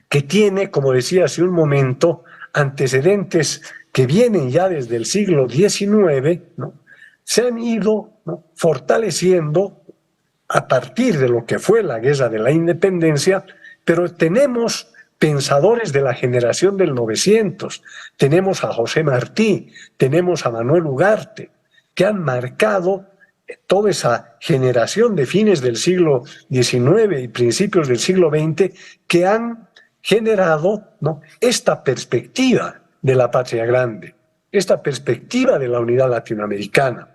que tiene, como decía hace un momento, antecedentes que vienen ya desde el siglo XIX, ¿no?, se han ido, ¿no?, fortaleciendo a partir de lo que fue la Guerra de la Independencia, pero tenemos pensadores de la generación del 900, tenemos a José Martí, tenemos a Manuel Ugarte, que han marcado toda esa generación de fines del siglo XIX y principios del siglo XX, que han generado, ¿no?, esta perspectiva de la patria grande, esta perspectiva de la unidad latinoamericana,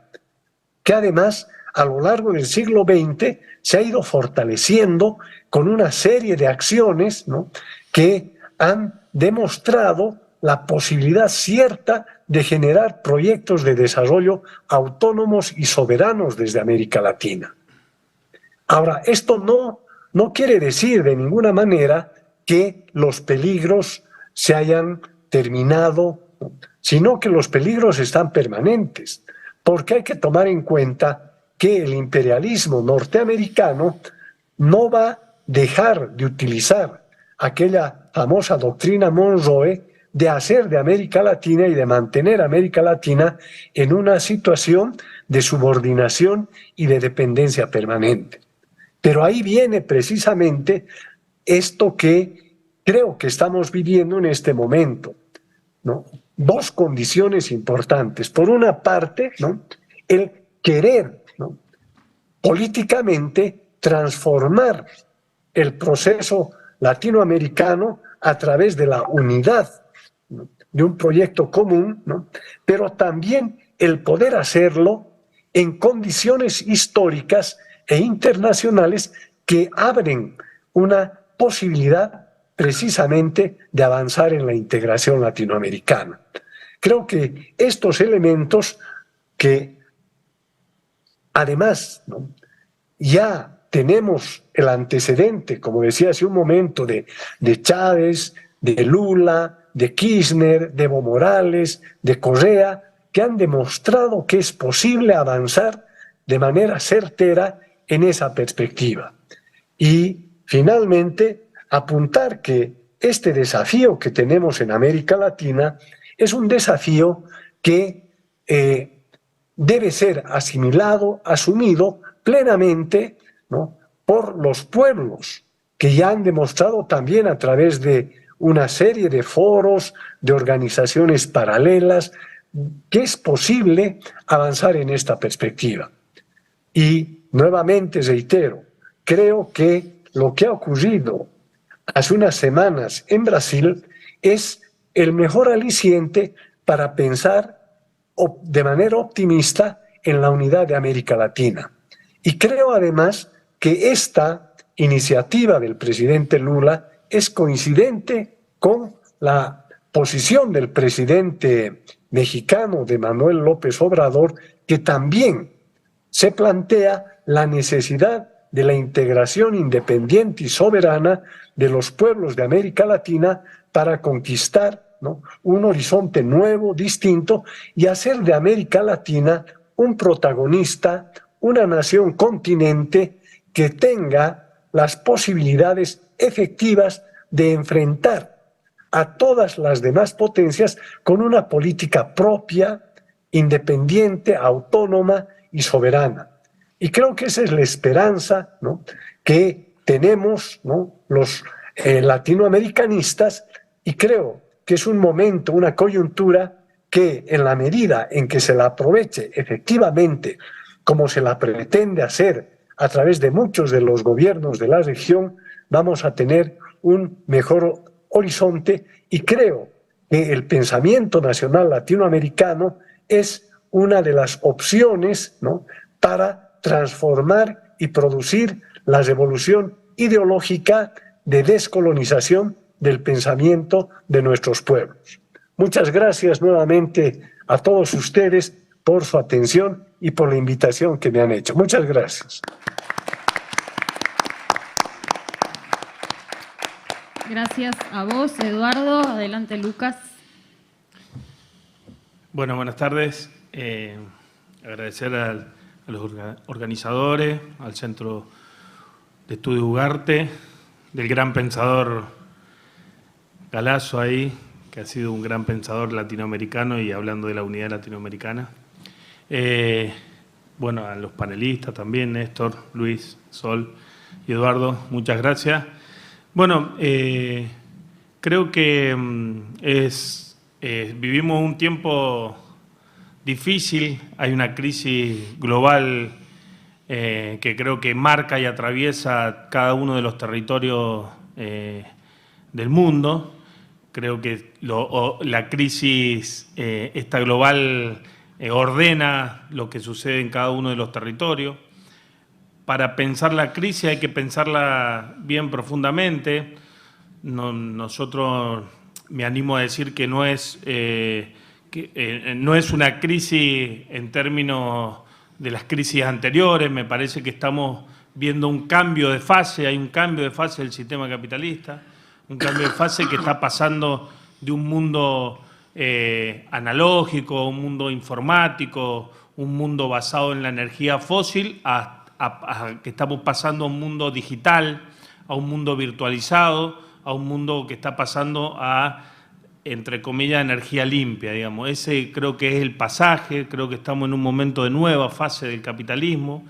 que además a lo largo del siglo XX se ha ido fortaleciendo con una serie de acciones, ¿no?, que han demostrado la posibilidad cierta de generar proyectos de desarrollo autónomos y soberanos desde América Latina. Ahora, esto no quiere decir de ninguna manera que los peligros se hayan terminado, sino que los peligros están permanentes, porque hay que tomar en cuenta que el imperialismo norteamericano no va a dejar de utilizar aquella famosa doctrina Monroe de hacer de América Latina y de mantener a América Latina en una situación de subordinación y de dependencia permanente. Pero ahí viene precisamente esto que creo que estamos viviendo en este momento, ¿no? Dos condiciones importantes. Por una parte, ¿no?, el querer, ¿no?, políticamente transformar el proceso latinoamericano a través de la unidad, ¿no?, de un proyecto común, ¿no?, pero también el poder hacerlo en condiciones históricas e internacionales que abren una posibilidad precisamente de avanzar en la integración latinoamericana. Creo que estos elementos que además, ¿no?, ya tenemos el antecedente, como decía hace un momento, de Chávez, de Lula, de Kirchner, de Evo Morales, de Correa, que han demostrado que es posible avanzar de manera certera en esa perspectiva. Y finalmente, apuntar que este desafío que tenemos en América Latina es un desafío que debe ser asimilado, asumido plenamente, ¿no?, por los pueblos, que ya han demostrado también a través de una serie de foros, de organizaciones paralelas, que es posible avanzar en esta perspectiva. Y nuevamente reitero, creo que lo que ha ocurrido hace unas semanas en Brasil es el mejor aliciente para pensar de manera optimista en la unidad de América Latina. Y creo además que esta iniciativa del presidente Lula es coincidente con la posición del presidente mexicano, de Manuel López Obrador, que también se plantea la necesidad de la integración independiente y soberana de los pueblos de América Latina para conquistar, ¿no?, un horizonte nuevo, distinto, y hacer de América Latina un protagonista, una nación continente que tenga las posibilidades efectivas de enfrentar a todas las demás potencias con una política propia, independiente, autónoma y soberana. Y creo que esa es la esperanza, ¿no?, que tenemos, ¿no?, los latinoamericanistas, y creo que es un momento, una coyuntura que en la medida en que se la aproveche efectivamente como se la pretende hacer a través de muchos de los gobiernos de la región, vamos a tener un mejor horizonte, y creo que el pensamiento nacional latinoamericano es una de las opciones, ¿no?, para transformar y producir la revolución ideológica de descolonización del pensamiento de nuestros pueblos. Muchas gracias nuevamente a todos ustedes por su atención y por la invitación que me han hecho. Muchas gracias. Gracias a vos, Eduardo. Adelante, Lucas. Bueno, buenas tardes. Agradecer a los organizadores, al Centro de Estudio Ugarte, del gran pensador Galazo ahí, que ha sido un gran pensador latinoamericano y hablando de la unidad latinoamericana. Bueno, a los panelistas también, Néstor, Luis, Sol y Eduardo, muchas gracias. Bueno, creo que vivimos un tiempo difícil, hay una crisis global que creo que marca y atraviesa cada uno de los territorios del mundo. Creo que la crisis esta global ordena lo que sucede en cada uno de los territorios. Para pensar la crisis hay que pensarla bien profundamente. nosotros, me animo a decir que no es una crisis en términos de las crisis anteriores. Me parece que estamos viendo un cambio de fase, hay un cambio de fase del sistema capitalista, un cambio de fase que está pasando de un mundo analógico, un mundo informático, un mundo basado en la energía fósil, a que estamos pasando a un mundo digital, a un mundo virtualizado, a un mundo que está pasando a, entre comillas, energía limpia, digamos. Ese creo que es el pasaje, creo que estamos en un momento de nueva fase del capitalismo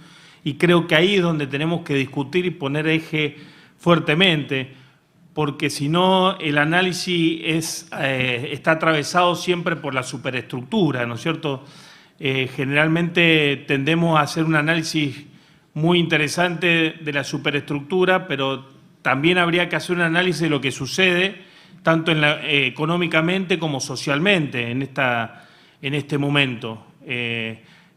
y creo que ahí es donde tenemos que discutir y poner eje fuertemente, porque si no el análisis está atravesado siempre por la superestructura, ¿no es cierto? Generalmente tendemos a hacer un análisis muy interesante de la superestructura, pero también habría que hacer un análisis de lo que sucede tanto económicamente como socialmente en este momento.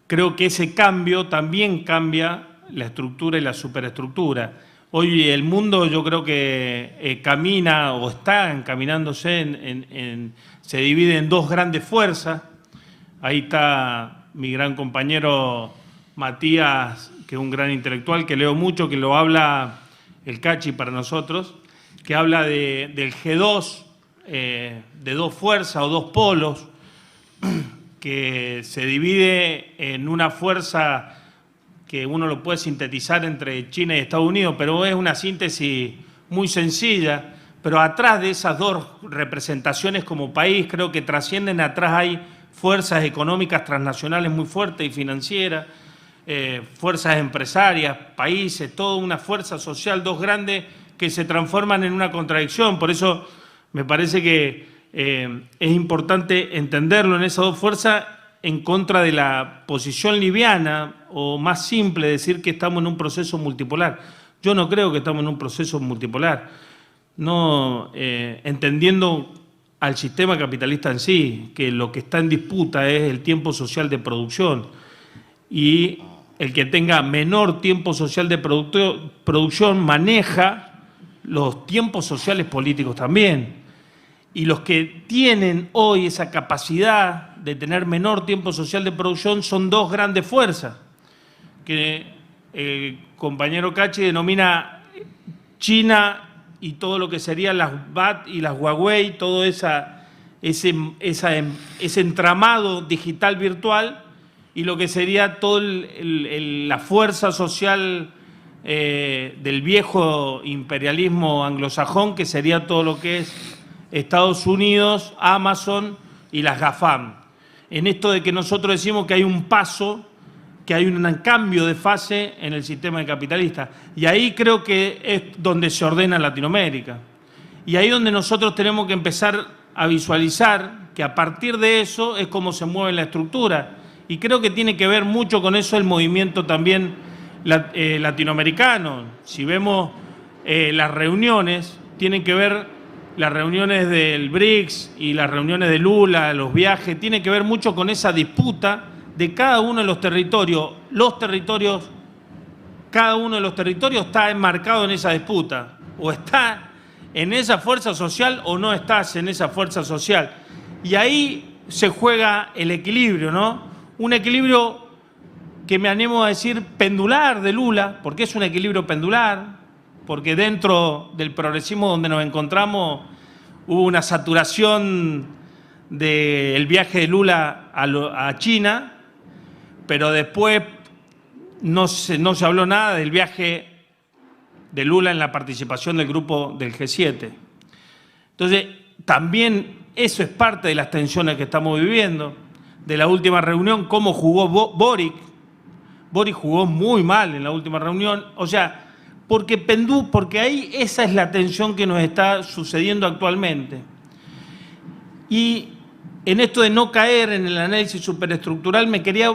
Creo que ese cambio también cambia la estructura y la superestructura. Hoy el mundo yo creo que camina o está encaminándose, se divide en dos grandes fuerzas. Ahí está mi gran compañero Matías, que es un gran intelectual, que leo mucho, que lo habla el Cachi para nosotros, que habla del G2, de dos fuerzas o dos polos, que se divide en una fuerza que uno lo puede sintetizar entre China y Estados Unidos, pero es una síntesis muy sencilla, pero atrás de esas dos representaciones como país, creo que trascienden, atrás hay fuerzas económicas transnacionales muy fuertes y financieras, fuerzas empresarias, países, toda una fuerza social, dos grandes que se transforman en una contradicción. Por eso me parece que es importante entenderlo en esas dos fuerzas en contra de la posición liviana o más simple, decir que estamos en un proceso multipolar. Yo no creo que estamos en un proceso multipolar, no entendiendo al sistema capitalista en sí, que lo que está en disputa es el tiempo social de producción y el que tenga menor tiempo social de producción maneja los tiempos sociales políticos también. Y los que tienen hoy esa capacidad de tener menor tiempo social de producción son dos grandes fuerzas, que el compañero Cachi denomina China y todo lo que serían las BAT y las Huawei, todo ese entramado digital virtual, y lo que sería toda la fuerza social del viejo imperialismo anglosajón, que sería todo lo que es Estados Unidos, Amazon y las GAFAM. En esto de que nosotros decimos que hay un paso, que hay un cambio de fase en el sistema capitalista. Y ahí creo que es donde se ordena Latinoamérica. Y ahí donde nosotros tenemos que empezar a visualizar que a partir de eso es como se mueve la estructura. Y creo que tiene que ver mucho con eso el movimiento también latinoamericano. Si vemos las reuniones, tienen que ver las reuniones del BRICS y las reuniones de Lula, los viajes, tienen que ver mucho con esa disputa de cada uno de los territorios. Cada uno de los territorios está enmarcado en esa disputa. O está en esa fuerza social o no estás en esa fuerza social. Y ahí se juega el equilibrio, ¿no? Un equilibrio que me animo a decir pendular de Lula, porque es un equilibrio pendular, porque dentro del progresismo donde nos encontramos hubo una saturación del viaje de Lula a China, pero después no se habló nada del viaje de Lula en la participación del grupo del G7. Entonces, también eso es parte de las tensiones que estamos viviendo. De la última reunión, cómo jugó Boric. Boric jugó muy mal en la última reunión, o sea, porque ahí esa es la tensión que nos está sucediendo actualmente. Y en esto de no caer en el análisis superestructural me quería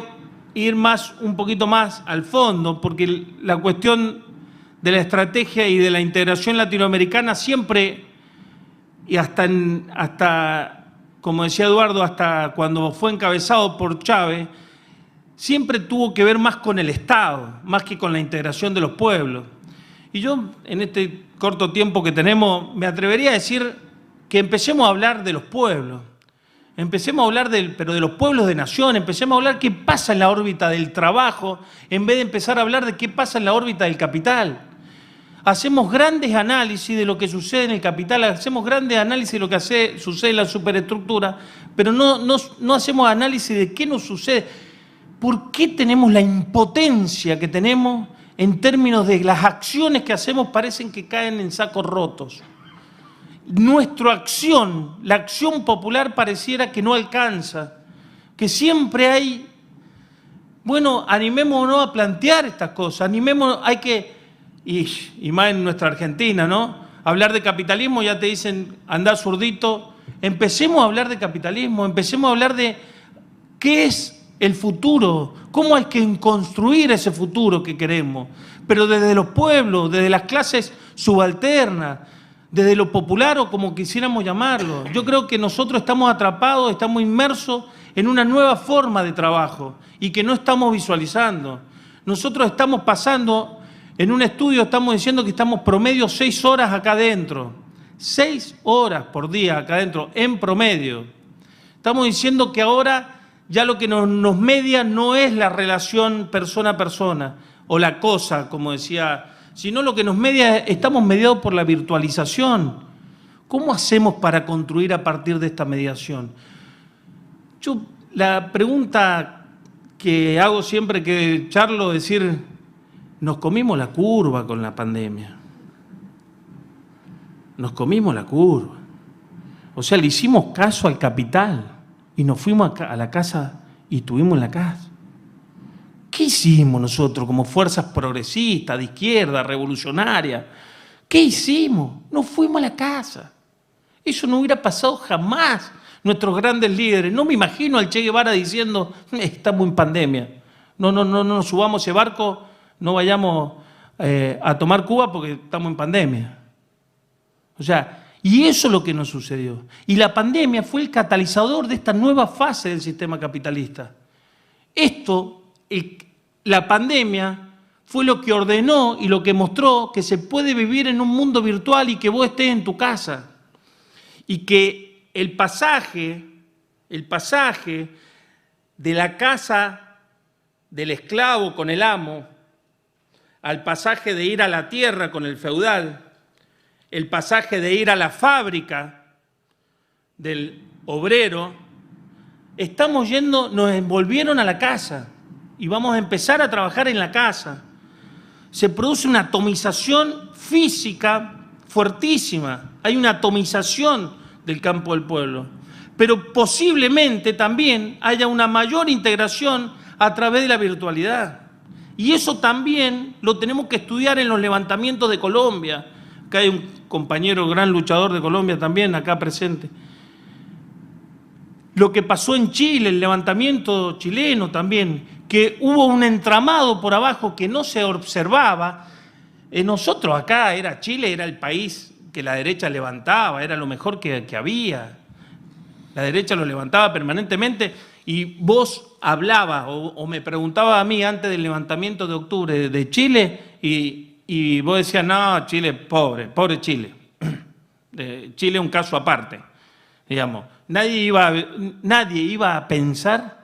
ir un poquito más al fondo, porque la cuestión de la estrategia y de la integración latinoamericana siempre, y hasta como decía Eduardo, hasta cuando fue encabezado por Chávez, siempre tuvo que ver más con el Estado, más que con la integración de los pueblos. Y yo, en este corto tiempo que tenemos, me atrevería a decir que empecemos a hablar de los pueblos. Empecemos a hablar pero de los pueblos de nación, empecemos a hablar qué pasa en la órbita del trabajo, en vez de empezar a hablar de qué pasa en la órbita del capital. Hacemos grandes análisis de lo que sucede en el capital, hacemos grandes análisis de lo que sucede en la superestructura, pero no hacemos análisis de qué nos sucede. ¿Por qué tenemos la impotencia que tenemos en términos de las acciones que hacemos parecen que caen en sacos rotos? Nuestra acción, la acción popular pareciera que no alcanza, que siempre hay, bueno, animémonos a plantear estas cosas, animémonos, hay que, y más en nuestra Argentina, ¿no? Hablar de capitalismo, ya te dicen, andá zurdito, empecemos a hablar de capitalismo, empecemos a hablar de qué es el futuro, cómo hay que construir ese futuro que queremos, pero desde los pueblos, desde las clases subalternas, desde lo popular o como quisiéramos llamarlo. Yo creo que nosotros estamos atrapados, estamos inmersos en una nueva forma de trabajo y que no estamos visualizando. Nosotros estamos pasando, en un estudio estamos diciendo que estamos promedio 6 horas acá adentro. 6 horas por día acá adentro, en promedio. Estamos diciendo que ahora ya lo que nos media no es la relación persona a persona o la cosa, como decía, sino lo que nos media, estamos mediados por la virtualización. ¿Cómo hacemos para construir a partir de esta mediación? La pregunta que hago siempre que charlo es decir, nos comimos la curva con la pandemia. Nos comimos la curva. O sea, le hicimos caso al capital y nos fuimos a la casa y estuvimos en la casa. ¿Qué hicimos nosotros como fuerzas progresistas, de izquierda, revolucionarias? ¿Qué hicimos? Nos fuimos a la casa. Eso no hubiera pasado jamás. Nuestros grandes líderes. No me imagino al Che Guevara diciendo, estamos en pandemia. No nos subamos a ese barco, no vayamos a tomar Cuba porque estamos en pandemia. O sea, y eso es lo que nos sucedió. Y la pandemia fue el catalizador de esta nueva fase del sistema capitalista. La pandemia fue lo que ordenó y lo que mostró que se puede vivir en un mundo virtual y que vos estés en tu casa. Y que el pasaje de la casa del esclavo con el amo, al pasaje de ir a la tierra con el feudal, el pasaje de ir a la fábrica del obrero, nos envolvieron a la casa. Y vamos a empezar a trabajar en la casa. Se produce una atomización física fuertísima. Hay una atomización del campo del pueblo. Pero posiblemente también haya una mayor integración a través de la virtualidad. Y eso también lo tenemos que estudiar en los levantamientos de Colombia. Acá hay un compañero, gran luchador de Colombia también, acá presente. Lo que pasó en Chile, el levantamiento chileno también, que hubo un entramado por abajo que no se observaba. Nosotros acá, Chile era el país que la derecha levantaba, era lo mejor que había. La derecha lo levantaba permanentemente y vos hablabas o me preguntabas a mí antes del levantamiento de octubre de Chile y vos decías, no, Chile, pobre Chile. Chile es un caso aparte, digamos. Nadie iba a pensar,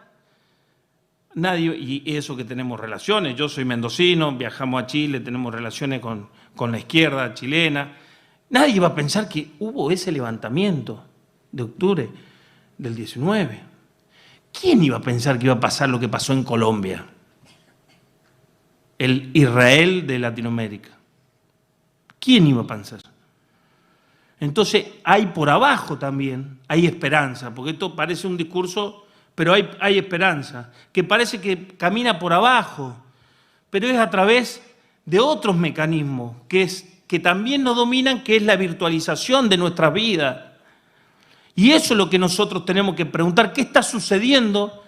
y eso que tenemos relaciones, yo soy mendocino, viajamos a Chile, tenemos relaciones con la izquierda chilena, nadie iba a pensar que hubo ese levantamiento de octubre del 19. ¿Quién iba a pensar que iba a pasar lo que pasó en Colombia? El Israel de Latinoamérica. ¿Quién iba a pensar? Entonces, hay por abajo también, hay esperanza, porque esto parece un discurso, pero hay esperanza, que parece que camina por abajo, pero es a través de otros mecanismos que también nos dominan, que es la virtualización de nuestras vidas. Y eso es lo que nosotros tenemos que preguntar, ¿qué está sucediendo?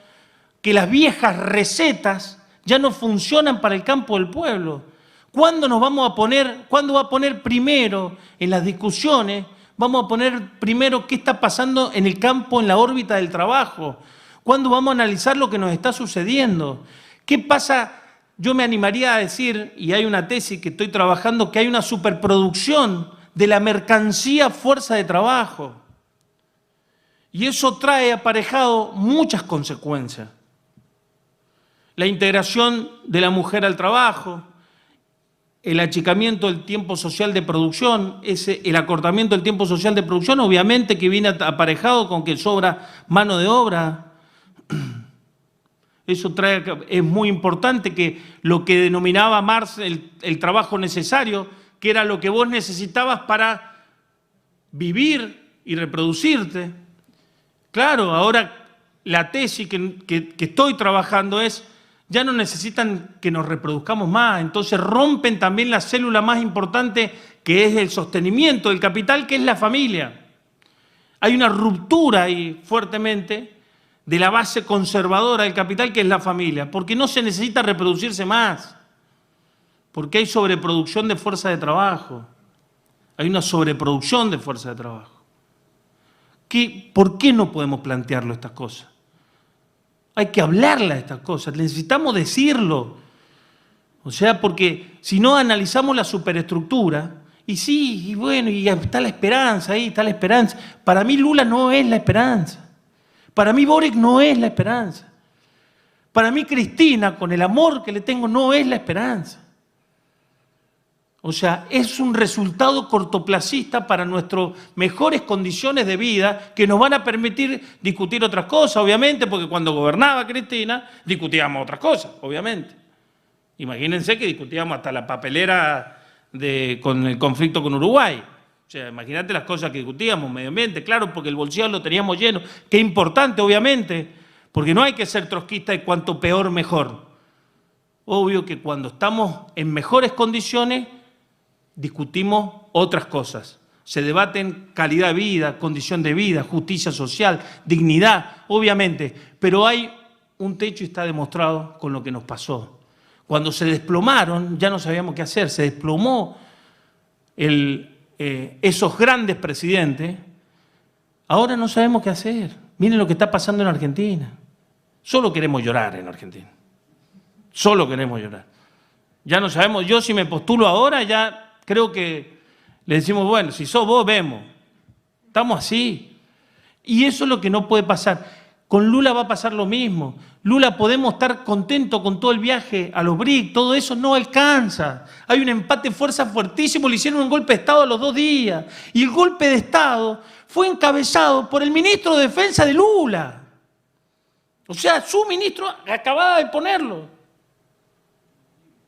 Que las viejas recetas ya no funcionan para el campo del pueblo. ¿Cuándo va a poner primero en las discusiones? Vamos a poner primero qué está pasando en el campo, en la órbita del trabajo. ¿Cuándo vamos a analizar lo que nos está sucediendo? ¿Qué pasa yo me animaría a decir, y hay una tesis que estoy trabajando, que hay una superproducción de la mercancía fuerza de trabajo. Y eso trae aparejado muchas consecuencias. La integración de la mujer al trabajo, el achicamiento del tiempo social de producción, el acortamiento del tiempo social de producción, obviamente que viene aparejado con que sobra mano de obra. Eso es muy importante, que lo que denominaba Marx el trabajo necesario, que era lo que vos necesitabas para vivir y reproducirte. Claro, ahora la tesis que estoy trabajando es, ya no necesitan que nos reproduzcamos más, entonces rompen también la célula más importante, que es el sostenimiento del capital, que es la familia. Hay una ruptura ahí fuertemente de la base conservadora del capital, que es la familia, porque no se necesita reproducirse más, porque hay sobreproducción de fuerza de trabajo, hay una sobreproducción de fuerza de trabajo. ¿Por qué no podemos plantearlo estas cosas? Hay que hablarle a estas cosas, necesitamos decirlo. O sea, porque si no analizamos la superestructura, y sí, y bueno, y está la esperanza ahí, está la esperanza. Para mí Lula no es la esperanza. Para mí Boric no es la esperanza. Para mí Cristina, con el amor que le tengo, no es la esperanza. O sea, es un resultado cortoplacista para nuestras mejores condiciones de vida, que nos van a permitir discutir otras cosas, obviamente, porque cuando gobernaba Cristina discutíamos otras cosas, obviamente. Imagínense que discutíamos hasta la papelera con el conflicto con Uruguay. O sea, imagínate las cosas que discutíamos, medio ambiente, claro, porque el bolsillo lo teníamos lleno. Qué importante, obviamente, porque no hay que ser trotskista de cuanto peor, mejor. Obvio que cuando estamos en mejores condiciones, discutimos otras cosas. Se debaten calidad de vida, condición de vida, justicia social, dignidad, obviamente. Pero hay un techo y está demostrado con lo que nos pasó. Cuando se desplomaron, ya no sabíamos qué hacer. Se desplomó esos grandes presidentes. Ahora no sabemos qué hacer. Miren lo que está pasando en Argentina. Solo queremos llorar en Argentina. Solo queremos llorar. Ya no sabemos. Yo si me postulo ahora ya creo que le decimos, bueno, si sos vos, vemos. Estamos así. Y eso es lo que no puede pasar. Con Lula va a pasar lo mismo. Lula, podemos estar contentos con todo el viaje a los BRIC, todo eso no alcanza. Hay un empate de fuerza fuertísimo, le hicieron un golpe de Estado a los 2 días. Y el golpe de Estado fue encabezado por el ministro de Defensa de Lula. O sea, su ministro acababa de ponerlo.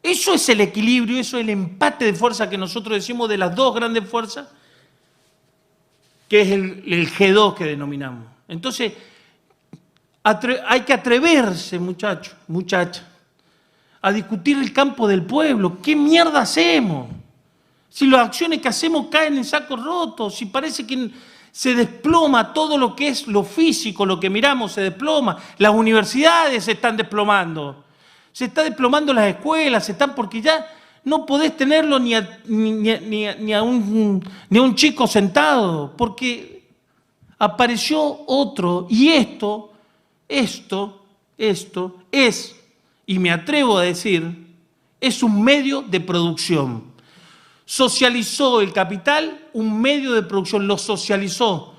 Eso es el equilibrio, eso es el empate de fuerza que nosotros decimos de las dos grandes fuerzas, que es el G2 que denominamos. Entonces, hay que atreverse, muchachos, muchachas, a discutir el campo del pueblo. ¿Qué mierda hacemos? Si las acciones que hacemos caen en sacos rotos, si parece que se desploma todo lo que es lo físico, lo que miramos se desploma, las universidades se están desplomando. Se está desplomando las escuelas, porque ya no podés tenerlo ni a un chico sentado, porque apareció otro, y esto es, y me atrevo a decir, es un medio de producción. Socializó el capital, un medio de producción, lo socializó.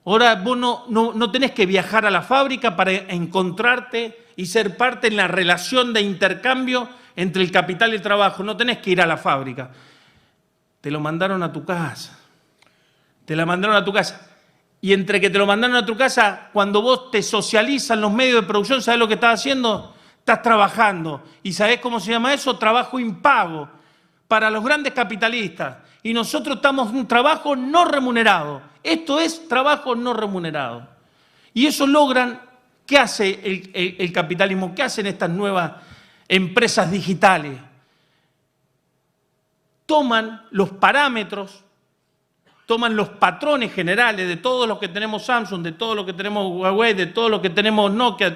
Ahora vos no tenés que viajar a la fábrica para encontrarte y ser parte en la relación de intercambio entre el capital y el trabajo. No tenés que ir a la fábrica. Te lo mandaron a tu casa. Te la mandaron a tu casa. Y entre que te lo mandaron a tu casa, cuando vos te socializan los medios de producción, ¿sabés lo que estás haciendo? Estás trabajando. ¿Y sabés cómo se llama eso? Trabajo impago para los grandes capitalistas. Y nosotros estamos en un trabajo no remunerado. Esto es trabajo no remunerado. Y eso logran. ¿Qué hace el capitalismo? ¿Qué hacen estas nuevas empresas digitales? Toman los parámetros, toman los patrones generales de todos los que tenemos Samsung, de todos los que tenemos Huawei, de todos los que tenemos Nokia,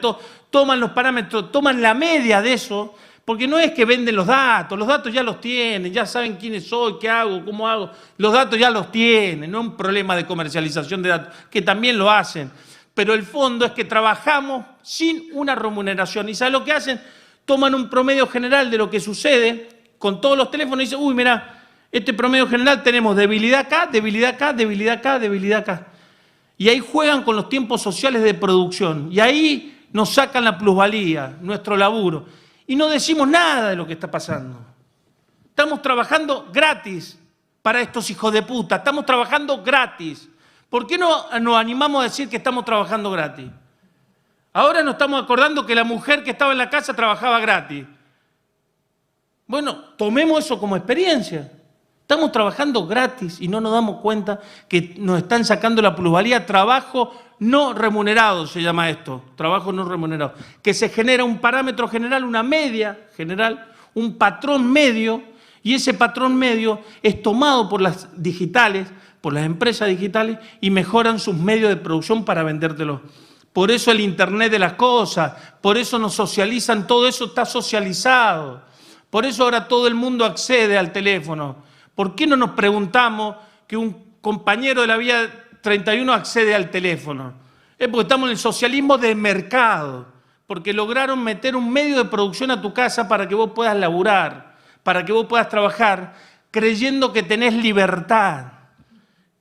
toman los parámetros, toman la media de eso, porque no es que venden los datos ya los tienen, ya saben quién soy, qué hago, cómo hago, los datos ya los tienen, no es un problema de comercialización de datos, que también lo hacen. Pero el fondo es que trabajamos sin una remuneración. ¿Y sabes lo que hacen? toman un promedio general de lo que sucede con todos los teléfonos y dicen, uy, mira, este promedio general tenemos debilidad acá, debilidad acá, debilidad acá, debilidad acá. Y ahí juegan con los tiempos sociales de producción. Y ahí nos sacan la plusvalía, nuestro laburo. Y no decimos nada de lo que está pasando. Estamos trabajando gratis para estos hijos de puta. Estamos trabajando gratis. ¿Por qué no nos animamos a decir que estamos trabajando gratis? Ahora nos estamos acordando que la mujer que estaba en la casa trabajaba gratis. Bueno, tomemos eso como experiencia. Estamos trabajando gratis y no nos damos cuenta que nos están sacando la plusvalía. Trabajo no remunerado se llama esto, trabajo no remunerado. Que se genera un parámetro general, una media general, un patrón medio, y ese patrón medio es tomado por las digitales, por las empresas digitales, y mejoran sus medios de producción para vendértelos. Por eso el Internet de las cosas, por eso nos socializan, todo eso está socializado. Por eso ahora todo el mundo accede al teléfono. ¿Por qué no nos preguntamos que un compañero de la Vía 31 accede al teléfono? Es porque estamos en el socialismo de mercado, porque lograron meter un medio de producción a tu casa para que vos puedas laburar, para que vos puedas trabajar, creyendo que tenés libertad.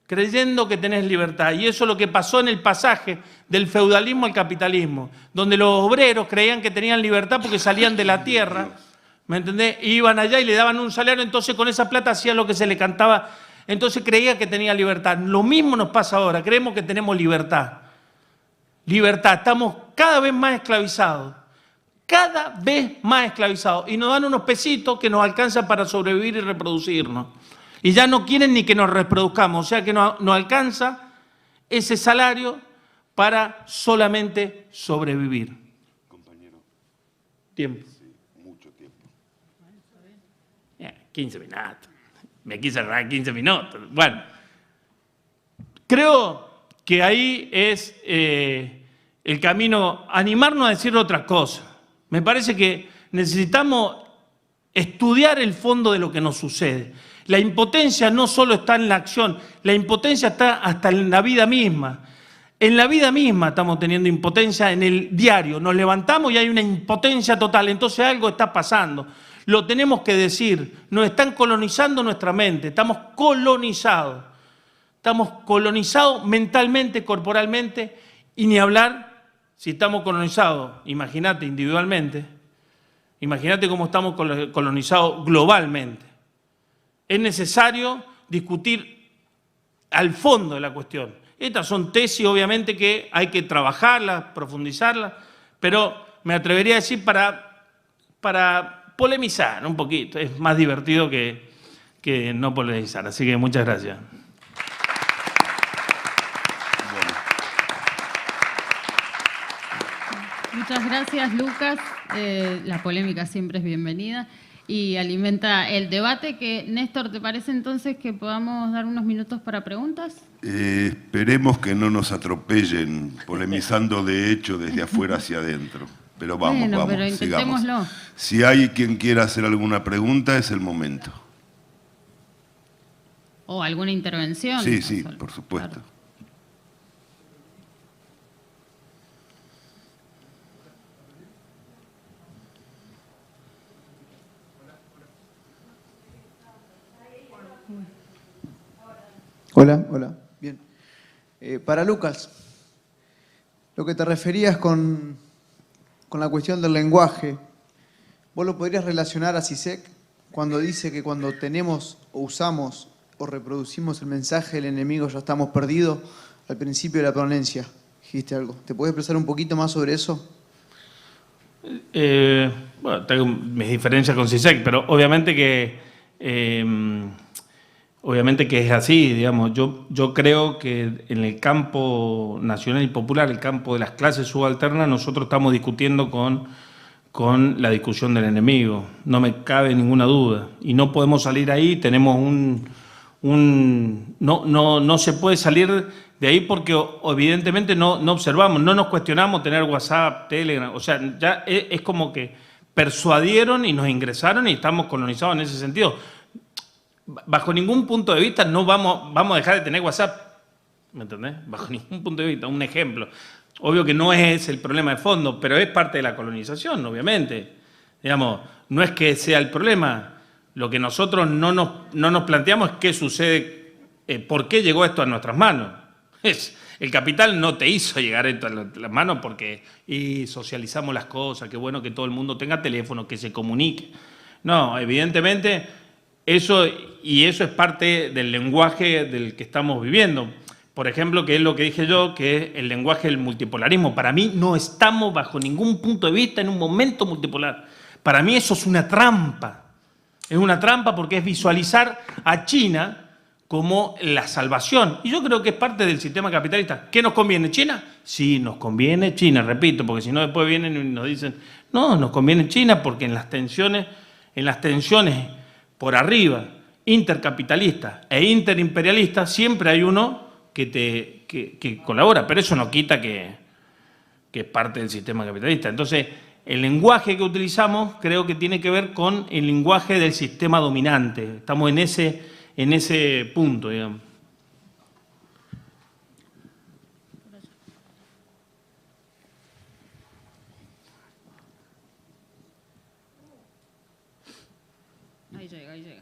Creyendo que tenés libertad. Y eso es lo que pasó en el pasaje del feudalismo al capitalismo, donde los obreros creían que tenían libertad porque salían de la tierra, ¿me entendés? Iban allá y le daban un salario, entonces con esa plata hacían lo que se le cantaba, entonces creía que tenía libertad. Lo mismo nos pasa ahora, creemos que tenemos libertad. Libertad, estamos cada vez más esclavizados, y nos dan unos pesitos que nos alcanzan para sobrevivir y reproducirnos. Y ya no quieren ni que nos reproduzcamos, o sea que nos alcanza ese salario para solamente sobrevivir. Compañero. Tiempo. Sí, mucho tiempo. 15 minutos. Me quise cerrar 15 minutos. Bueno, creo que ahí es el camino, animarnos a decir otras cosas. Me parece que necesitamos estudiar el fondo de lo que nos sucede. La impotencia no solo está en la acción, la impotencia está hasta en la vida misma. En la vida misma estamos teniendo impotencia en el diario. Nos levantamos y hay una impotencia total, entonces algo está pasando. Lo tenemos que decir, nos están colonizando nuestra mente, estamos colonizados. Estamos colonizados mentalmente, corporalmente, y ni hablar si estamos colonizados, imagínate individualmente, imagínate cómo estamos colonizados globalmente. Es necesario discutir al fondo de la cuestión. Estas son tesis, obviamente, que hay que trabajarlas, profundizarlas, pero me atrevería a decir para polemizar un poquito. Es más divertido que no polemizar. Así que muchas gracias. Muchas gracias, Lucas. La polémica siempre es bienvenida y alimenta el debate. Néstor, ¿te parece entonces que podamos dar unos minutos para preguntas? Esperemos que no nos atropellen polemizando de hecho desde afuera hacia adentro. Pero vamos, pero sigamos. intentémoslo. Si hay quien quiera hacer alguna pregunta, es el momento. ¿O alguna intervención? Sí, por supuesto. Claro. Hola, bien. Para Lucas, lo que te referías con la cuestión del lenguaje, ¿vos lo podrías relacionar a Zizek cuando dice que cuando tenemos o usamos o reproducimos el mensaje del enemigo ya estamos perdidos al principio de la ponencia? Dijiste algo. ¿Te puedes expresar un poquito más sobre eso? Bueno, tengo mis diferencias con Zizek, pero obviamente que es así, digamos. Yo creo que en el campo nacional y popular, el campo de las clases subalternas, nosotros estamos discutiendo con la discusión del enemigo. No me cabe ninguna duda. Y no podemos salir ahí, tenemos no se puede salir de ahí porque evidentemente no observamos, no nos cuestionamos tener WhatsApp, Telegram. O sea, ya es como que persuadieron y nos ingresaron y estamos colonizados en ese sentido. Bajo ningún punto de vista no vamos a dejar de tener WhatsApp, ¿me entendés? Bajo ningún punto de vista, un ejemplo. Obvio que no es el problema de fondo, pero es parte de la colonización, obviamente. Digamos, no es que sea el problema. Lo que nosotros no nos planteamos es qué sucede, por qué llegó esto a nuestras manos. El capital no te hizo llegar esto a las manos porque socializamos las cosas, qué bueno que todo el mundo tenga teléfono, que se comunique. No, evidentemente, eso es parte del lenguaje del que estamos viviendo. Por ejemplo, que es lo que dije yo, que es el lenguaje del multipolarismo. Para mí no estamos bajo ningún punto de vista en un momento multipolar. Para mí eso es una trampa. Es una trampa porque es visualizar a China como la salvación. Y yo creo que es parte del sistema capitalista. ¿Qué nos conviene? ¿China? Sí, nos conviene China, repito, porque si no después vienen y nos dicen, no, nos conviene China porque en las tensiones por arriba, intercapitalistas e interimperialistas, siempre hay uno que colabora, pero eso no quita que es parte del sistema capitalista. Entonces, el lenguaje que utilizamos creo que tiene que ver con el lenguaje del sistema dominante. Estamos en ese punto, digamos. Ahí llega, ahí llega.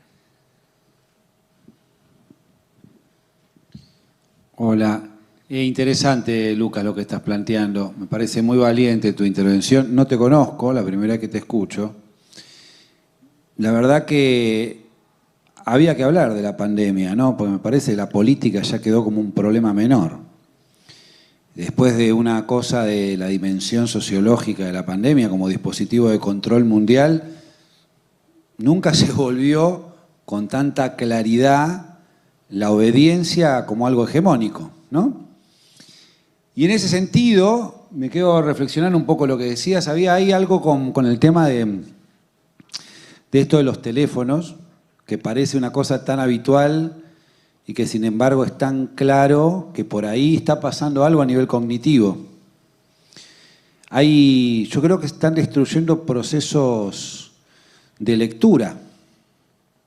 Hola. Interesante, Lucas, lo que estás planteando. Me parece muy valiente tu intervención. No te conozco, la primera vez que te escucho. La verdad que había que hablar de la pandemia, ¿no? Porque me parece que la política ya quedó como un problema menor. Después de una cosa de la dimensión sociológica de la pandemia como dispositivo de control mundial, nunca se volvió con tanta claridad la obediencia como algo hegemónico, ¿no? Y en ese sentido, me quedo reflexionando un poco lo que decías. Había ahí algo con el tema de esto de los teléfonos, que parece una cosa tan habitual y que sin embargo es tan claro que por ahí está pasando algo a nivel cognitivo. Yo creo que están destruyendo procesos de lectura.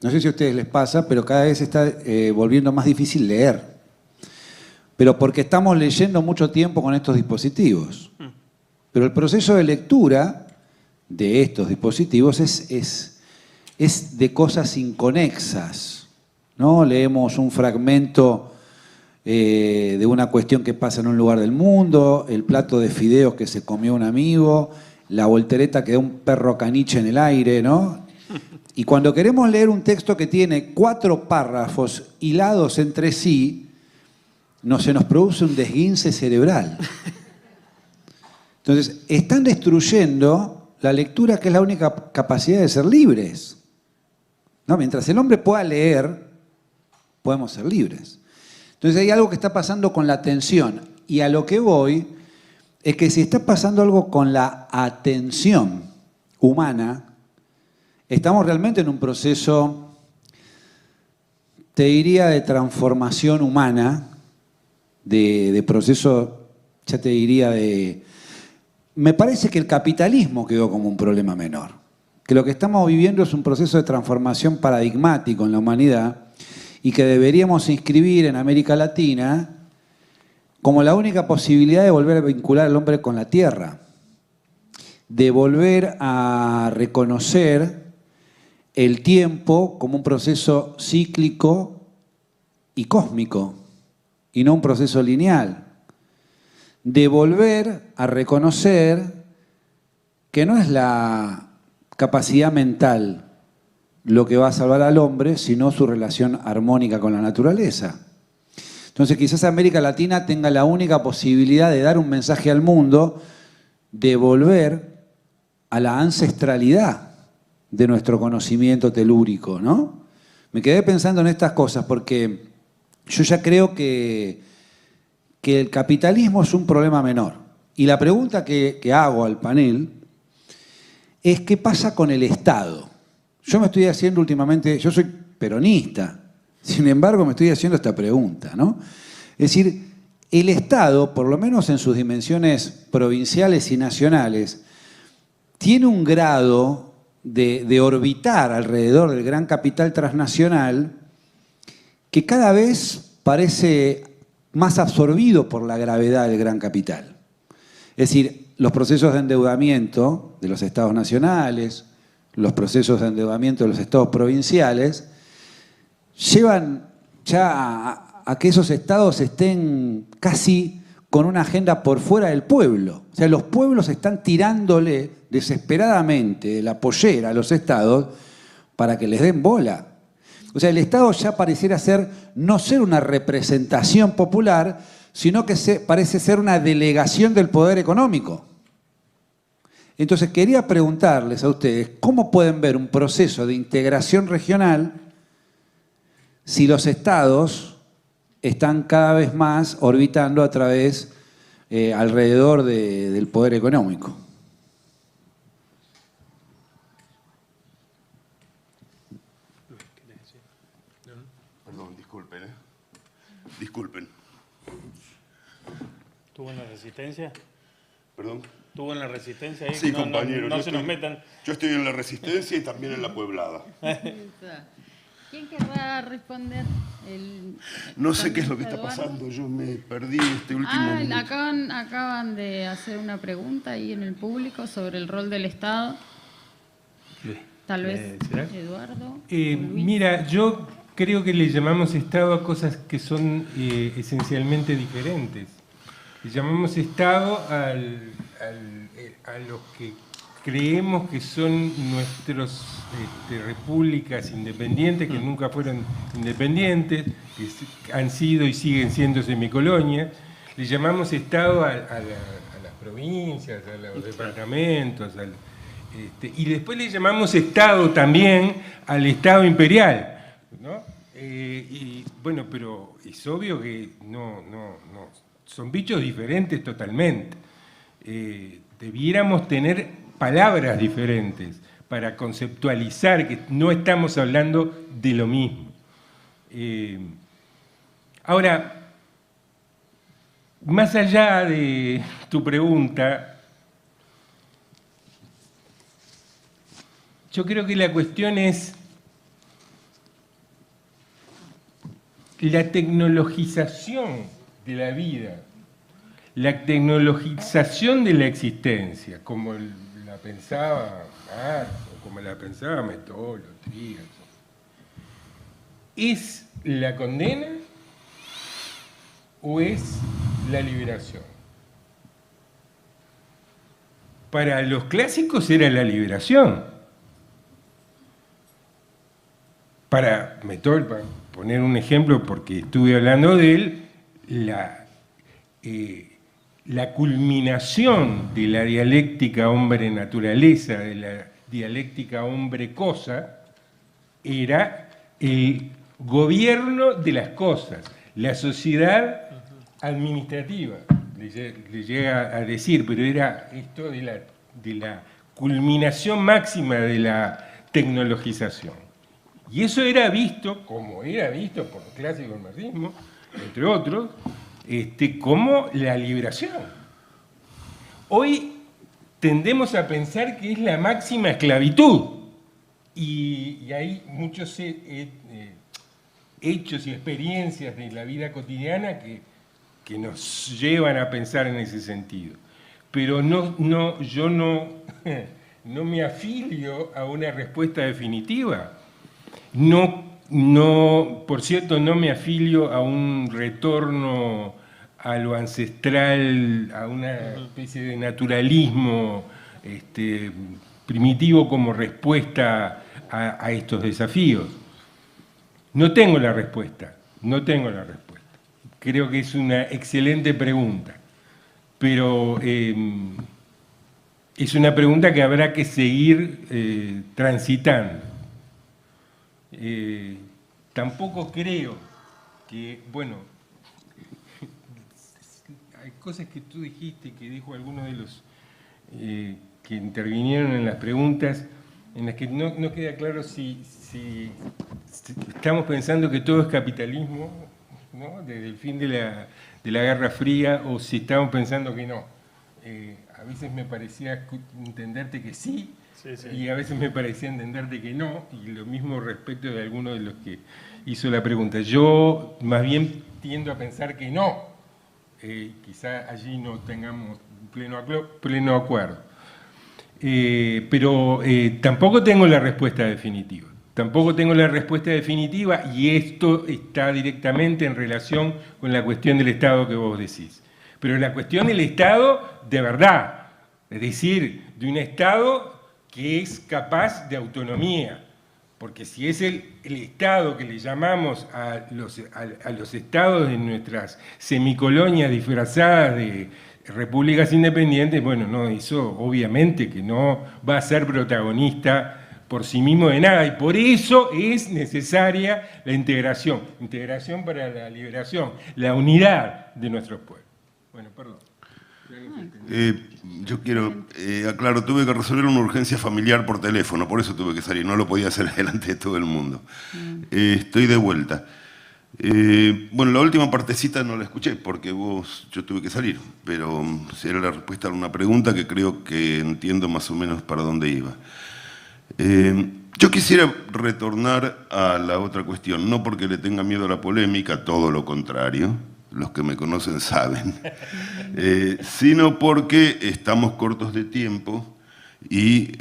No sé si a ustedes les pasa, pero cada vez se está volviendo más difícil leer. Pero porque estamos leyendo mucho tiempo con estos dispositivos. Pero el proceso de lectura de estos dispositivos es de cosas inconexas, ¿no? Leemos un fragmento de una cuestión que pasa en un lugar del mundo, el plato de fideos que se comió un amigo, la voltereta que da un perro caniche en el aire, ¿no? Y cuando queremos leer un texto que tiene 4 párrafos hilados entre sí, se nos produce un desguince cerebral. Entonces, están destruyendo la lectura, que es la única capacidad de ser libres. ¿No? Mientras el hombre pueda leer, podemos ser libres. Entonces hay algo que está pasando con la atención. Y a lo que voy es que si está pasando algo con la atención humana, estamos realmente en un proceso, te diría, de transformación humana, de proceso, ya te diría, me parece que el capitalismo quedó como un problema menor. Que lo que estamos viviendo es un proceso de transformación paradigmático en la humanidad y que deberíamos inscribir en América Latina como la única posibilidad de volver a vincular al hombre con la tierra, de volver a reconocer el tiempo como un proceso cíclico y cósmico, y no un proceso lineal, de volver a reconocer que no es la capacidad mental lo que va a salvar al hombre, sino su relación armónica con la naturaleza. Entonces quizás América Latina tenga la única posibilidad de dar un mensaje al mundo, de volver a la ancestralidad de nuestro conocimiento telúrico, ¿no? Me quedé pensando en estas cosas porque yo ya creo que el capitalismo es un problema menor. Y la pregunta que hago al panel es ¿qué pasa con el Estado? Yo me estoy haciendo últimamente, yo soy peronista, sin embargo me estoy haciendo esta pregunta, ¿no? Es decir, el Estado, por lo menos en sus dimensiones provinciales y nacionales, tiene un grado de orbitar alrededor del gran capital transnacional que cada vez parece más absorbido por la gravedad del gran capital. Es decir, los procesos de endeudamiento de los estados nacionales, los procesos de endeudamiento de los estados provinciales, llevan ya a que esos estados estén casi con una agenda por fuera del pueblo. O sea, los pueblos están tirándole desesperadamente de la pollera a los estados para que les den bola. O sea, el Estado ya pareciera no ser una representación popular, sino que parece ser una delegación del poder económico. Entonces, quería preguntarles a ustedes, ¿cómo pueden ver un proceso de integración regional si los estados están cada vez más orbitando a través, alrededor del poder económico? Perdón, disculpen. Disculpen. ¿Estuvo en la Resistencia? ¿Perdón? ¿Estuvo en la Resistencia? Ahí? Sí, No, compañero. no se nos metan. Yo estoy en la Resistencia y también en la Pueblada. ¿Quién querrá responder? No sé qué es lo que está Eduardo. pasando, yo me perdí este último minuto. Acaban de hacer una pregunta ahí en el público sobre el rol del Estado. Tal vez ¿será? Eduardo. Mira, yo creo que le llamamos Estado a cosas que son esencialmente diferentes. Le llamamos Estado a los que creemos que son nuestras repúblicas independientes, que nunca fueron independientes, que han sido y siguen siendo semicolonias. Le llamamos Estado a las provincias, a los departamentos, y después le llamamos Estado también al Estado imperial, ¿no? Y bueno, pero es obvio que no, son bichos diferentes totalmente. Debiéramos tener palabras diferentes para conceptualizar que no estamos hablando de lo mismo. Ahora, más allá de tu pregunta, yo creo que la cuestión es la tecnologización de la vida, la tecnologización de la existencia, como la pensaba Marx, o como la pensaba Metolo, Trías. ¿Es la condena o es la liberación? Para los clásicos era la liberación. Para Metol, para poner un ejemplo, porque estuve hablando de él, la culminación de la dialéctica hombre-naturaleza, de la dialéctica hombre-cosa, era el gobierno de las cosas, la sociedad administrativa, le llega a decir, pero era esto de la culminación máxima de la tecnologización. Y eso era visto, como era visto por los clásicos del marxismo, entre otros, como la liberación. Hoy tendemos a pensar que es la máxima esclavitud. Y hay muchos hechos y experiencias de la vida cotidiana que nos llevan a pensar en ese sentido. Pero yo no me afilio a una respuesta definitiva. Por cierto, no me afilio a un retorno a lo ancestral, a una especie de naturalismo primitivo como respuesta a estos desafíos. No tengo la respuesta. Creo que es una excelente pregunta, pero es una pregunta que habrá que seguir transitando. Tampoco creo que, bueno, hay cosas que tú dijiste, que dijo alguno de los que intervinieron en las preguntas, en las que no queda claro si estamos pensando que todo es capitalismo, ¿no?, desde el fin de la Guerra Fría, o si estamos pensando que no. A veces me parecía entenderte que sí, y a veces me parecía entenderte que no, y lo mismo respecto de alguno de los que hizo la pregunta. Yo más bien tiendo a pensar que no. Quizá allí no tengamos pleno acuerdo. pero tampoco tengo la respuesta definitiva. Tampoco tengo la respuesta definitiva y esto está directamente en relación con la cuestión del Estado que vos decís. Pero la cuestión del Estado de verdad, es decir, de un Estado que es capaz de autonomía. Porque si es el Estado que le llamamos a los estados de nuestras semicolonias disfrazadas de repúblicas independientes, bueno, no, eso obviamente que no va a ser protagonista por sí mismo de nada, y por eso es necesaria la integración para la liberación, la unidad de nuestros pueblos. Bueno, perdón. Yo quiero, aclaro, tuve que resolver una urgencia familiar por teléfono, por eso tuve que salir, no lo podía hacer delante de todo el mundo. Estoy de vuelta. Bueno, la última partecita no la escuché porque yo tuve que salir, pero era la respuesta a una pregunta que creo que entiendo más o menos para dónde iba. Yo quisiera retornar a la otra cuestión, no porque le tenga miedo a la polémica, todo lo contrario, los que me conocen saben, sino porque estamos cortos de tiempo y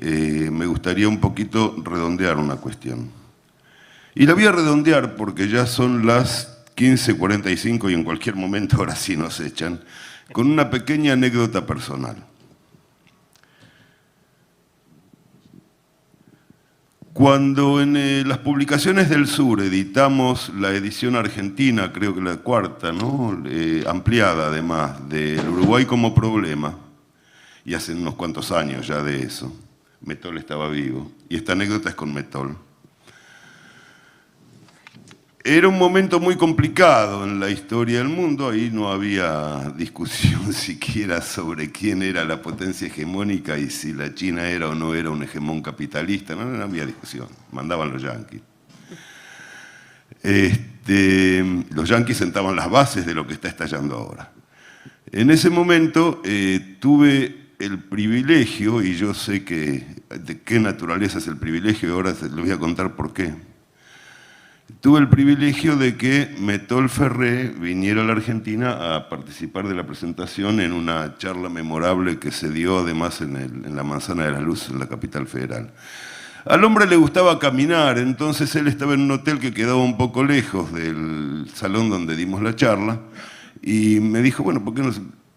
me gustaría un poquito redondear una cuestión. Y la voy a redondear porque ya son las 15:45 y en cualquier momento ahora sí nos echan, con una pequeña anécdota personal. Cuando en las publicaciones del Sur editamos la edición argentina, creo que la cuarta, ¿no? Ampliada además, del Uruguay como problema, y hace unos cuantos años ya de eso, Metol estaba vivo, y esta anécdota es con Metol. Era un momento muy complicado en la historia del mundo, ahí no había discusión siquiera sobre quién era la potencia hegemónica y si la China era o no era un hegemón capitalista, no había discusión, mandaban los yanquis. Los yanquis sentaban las bases de lo que está estallando ahora. En ese momento tuve el privilegio, y yo sé de qué naturaleza es el privilegio, y ahora les voy a contar por qué. Tuve el privilegio de que Metol Ferré viniera a la Argentina a participar de la presentación en una charla memorable que se dio además en la Manzana de la Luz, en la capital federal. Al hombre le gustaba caminar, entonces él estaba en un hotel que quedaba un poco lejos del salón donde dimos la charla, y me dijo, bueno, ¿por qué no?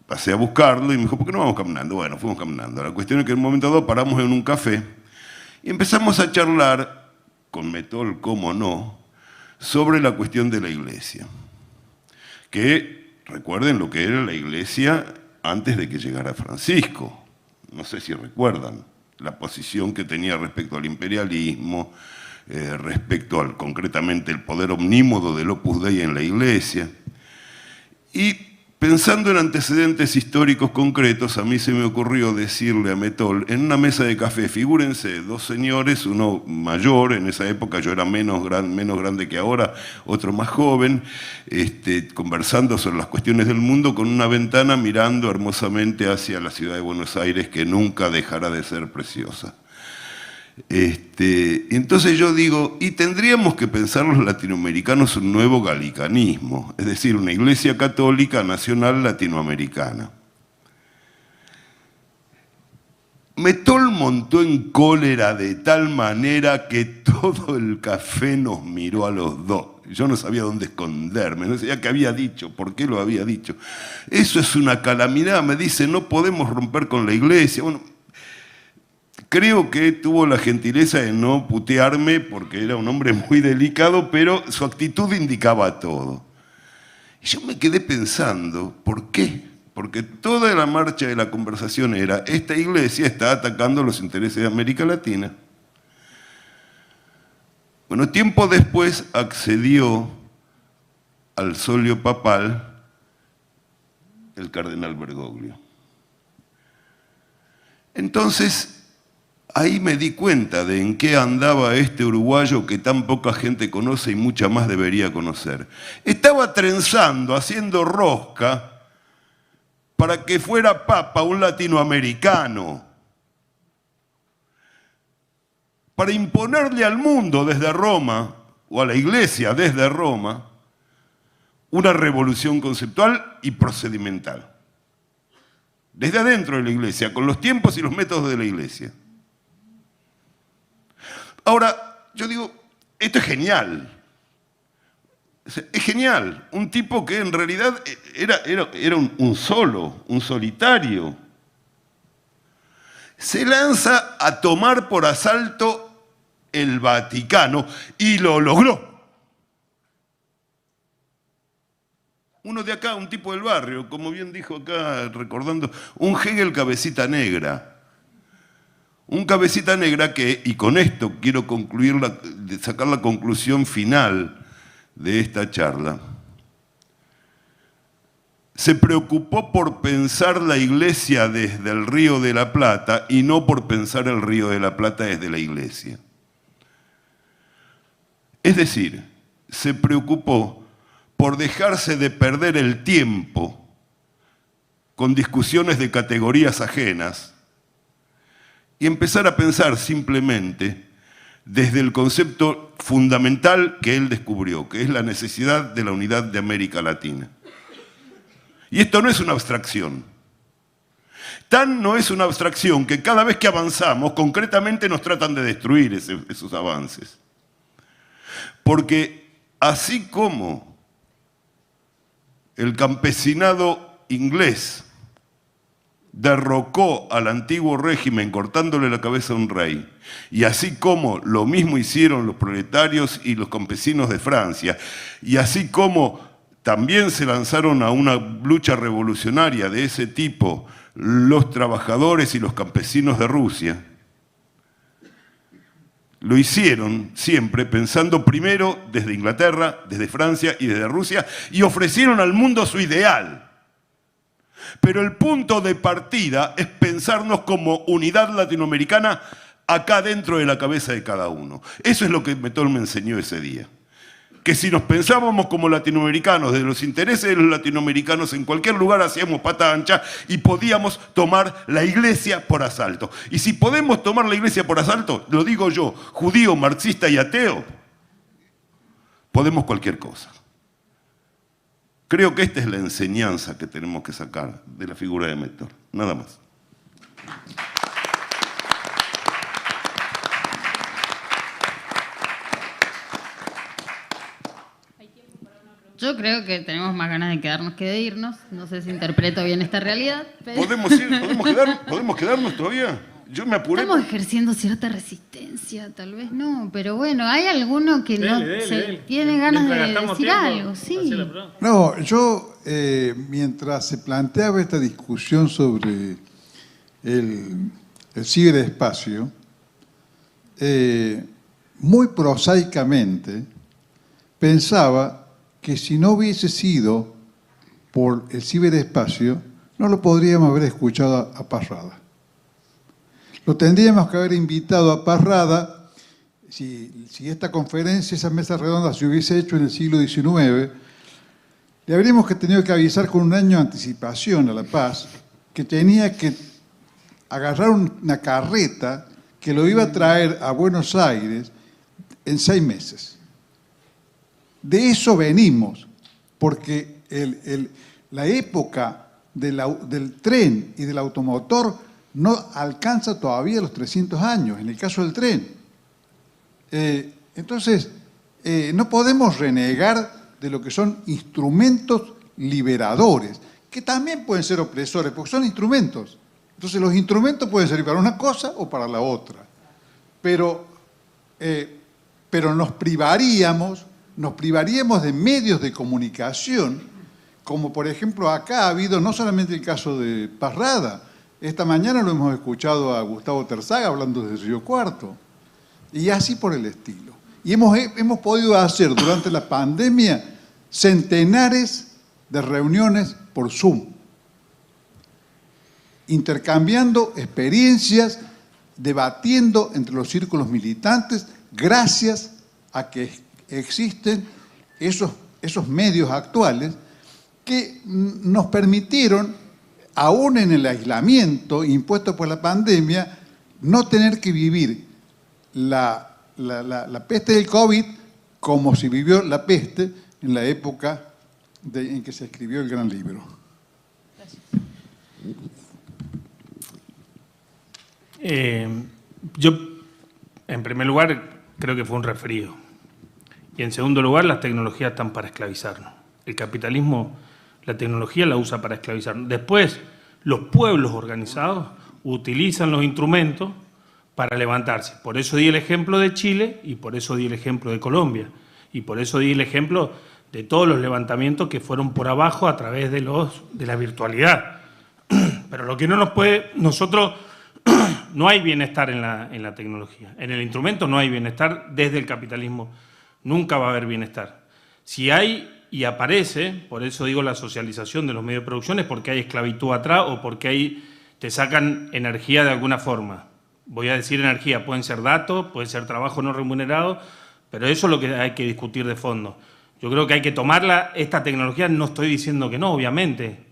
Pasé a buscarlo y me dijo, ¿por qué no vamos caminando? Bueno, fuimos caminando. La cuestión es que en un momento dado paramos en un café y empezamos a charlar, con Metol, cómo no, sobre la cuestión de la iglesia. Que recuerden lo que era la iglesia antes de que llegara Francisco. No sé si recuerdan la posición que tenía respecto al imperialismo, respecto al, concretamente, el poder omnímodo del Opus Dei en la iglesia. Y pensando en antecedentes históricos concretos, a mí se me ocurrió decirle a Metol, en una mesa de café, figúrense, dos señores, uno mayor, en esa época yo era menos grande que ahora, otro más joven, conversando sobre las cuestiones del mundo con una ventana mirando hermosamente hacia la ciudad de Buenos Aires, que nunca dejará de ser preciosa. Entonces yo digo, y tendríamos que pensar los latinoamericanos un nuevo galicanismo, es decir, una iglesia católica nacional latinoamericana. Metol montó en cólera de tal manera que todo el café nos miró a los dos. Yo no sabía dónde esconderme, no sabía qué había dicho, por qué lo había dicho. Eso es una calamidad, me dice, no podemos romper con la iglesia. Bueno, creo que tuvo la gentileza de no putearme porque era un hombre muy delicado, pero su actitud indicaba todo. Y yo me quedé pensando, ¿por qué? Porque toda la marcha de la conversación era, esta iglesia está atacando los intereses de América Latina. Bueno, tiempo después accedió al solio papal el cardenal Bergoglio. Entonces, ahí me di cuenta de en qué andaba este uruguayo que tan poca gente conoce y mucha más debería conocer. Estaba trenzando, haciendo rosca, para que fuera papa un latinoamericano, para imponerle al mundo desde Roma, o a la iglesia desde Roma, una revolución conceptual y procedimental. desde adentro de la Iglesia, con los tiempos y los métodos de la Iglesia. Ahora, yo digo, esto es genial. Es genial. Un tipo que en realidad era un solitario. Se lanza a tomar por asalto el Vaticano y lo logró. Uno de acá, un tipo del barrio, como bien dijo acá, recordando, un Hegel cabecita negra. Un cabecita negra que, y con esto quiero concluir, sacar la conclusión final de esta charla, se preocupó por pensar la Iglesia desde el Río de la Plata y no por pensar el Río de la Plata desde la Iglesia. Es decir, se preocupó por dejarse de perder el tiempo con discusiones de categorías ajenas y empezar a pensar simplemente desde el concepto fundamental que él descubrió, que es la necesidad de la unidad de América Latina. Y esto no es una abstracción. Tan no es una abstracción que cada vez que avanzamos, concretamente nos tratan de destruir esos avances. Porque así como el campesinado inglés derrocó al antiguo régimen cortándole la cabeza a un rey, y así como lo mismo hicieron los proletarios y los campesinos de Francia, y así como también se lanzaron a una lucha revolucionaria de ese tipo los trabajadores y los campesinos de Rusia, lo hicieron siempre pensando primero desde Inglaterra, desde Francia y desde Rusia, y ofrecieron al mundo su ideal. Pero el punto de partida es pensarnos como unidad latinoamericana acá dentro de la cabeza de cada uno. Eso es lo que Metol me enseñó ese día. Que si nos pensábamos como latinoamericanos, de los intereses de los latinoamericanos, en cualquier lugar hacíamos pata ancha y podíamos tomar la Iglesia por asalto. Y si podemos tomar la Iglesia por asalto, lo digo yo, judío, marxista y ateo, podemos cualquier cosa. Creo que esta es la enseñanza que tenemos que sacar de la figura de Metol. Nada más. Yo creo que tenemos más ganas de quedarnos que de irnos. No sé si interpreto bien esta realidad. Pero... ¿Podemos quedarnos todavía? Yo me apuré. Estamos ejerciendo cierta resistencia, tal vez no, pero bueno, hay alguno que tiene ganas de decir algo, sí. No, yo, mientras se planteaba esta discusión sobre el ciberespacio, muy prosaicamente pensaba que si no hubiese sido por el ciberespacio, no lo podríamos haber escuchado a Parrada. Lo tendríamos que haber invitado a Parrada, si esta conferencia, esa mesa redonda se hubiese hecho en el siglo XIX, le habríamos tenido que avisar con un año de anticipación a La Paz que tenía que agarrar una carreta que lo iba a traer a Buenos Aires en 6 meses. De eso venimos, porque la época del tren y del automotor no alcanza todavía los 300 años, en el caso del tren. Entonces, no podemos renegar de lo que son instrumentos liberadores, que también pueden ser opresores, porque son instrumentos. Entonces, los instrumentos pueden servir para una cosa o para la otra. Pero nos privaríamos de medios de comunicación, como por ejemplo acá ha habido no solamente el caso de Parrada, esta mañana lo hemos escuchado a Gustavo Terzaga hablando de Río Cuarto, y así por el estilo. Y hemos podido hacer durante la pandemia centenares de reuniones por Zoom, intercambiando experiencias, debatiendo entre los círculos militantes, gracias a que existen esos medios actuales que nos permitieron, aún en el aislamiento impuesto por la pandemia, no tener que vivir la peste del COVID como se vivió la peste en la época en que se escribió el gran libro. Yo, en primer lugar, creo que fue un resfrío. Y en segundo lugar, las tecnologías están para esclavizarnos. El capitalismo, la tecnología la usa para esclavizarnos. Después, los pueblos organizados utilizan los instrumentos para levantarse. Por eso di el ejemplo de Chile y por eso di el ejemplo de Colombia. Y por eso di el ejemplo de todos los levantamientos que fueron por abajo a través de la virtualidad. Pero lo que no nos puede... Nosotros... No hay bienestar en la tecnología. En el instrumento no hay bienestar desde el capitalismo. Nunca va a haber bienestar. Si hay y aparece, por eso digo la socialización de los medios de producción, es porque hay esclavitud atrás o porque te sacan energía de alguna forma. Voy a decir energía, pueden ser datos, puede ser trabajo no remunerado, pero eso es lo que hay que discutir de fondo. Yo creo que hay que tomarla, esta tecnología, no estoy diciendo que no, obviamente.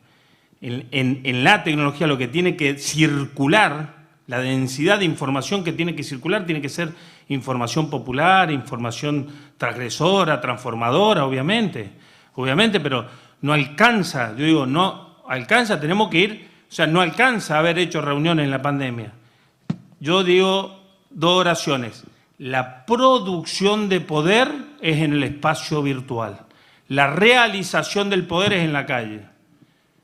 En la tecnología lo que tiene que circular, la densidad de información que tiene que circular, tiene que ser información popular, información transgresora, transformadora, obviamente, pero no alcanza, yo digo, no alcanza, tenemos que ir, o sea, no alcanza haber hecho reuniones en la pandemia. Yo digo dos oraciones. La producción de poder es en el espacio virtual. La realización del poder es en la calle.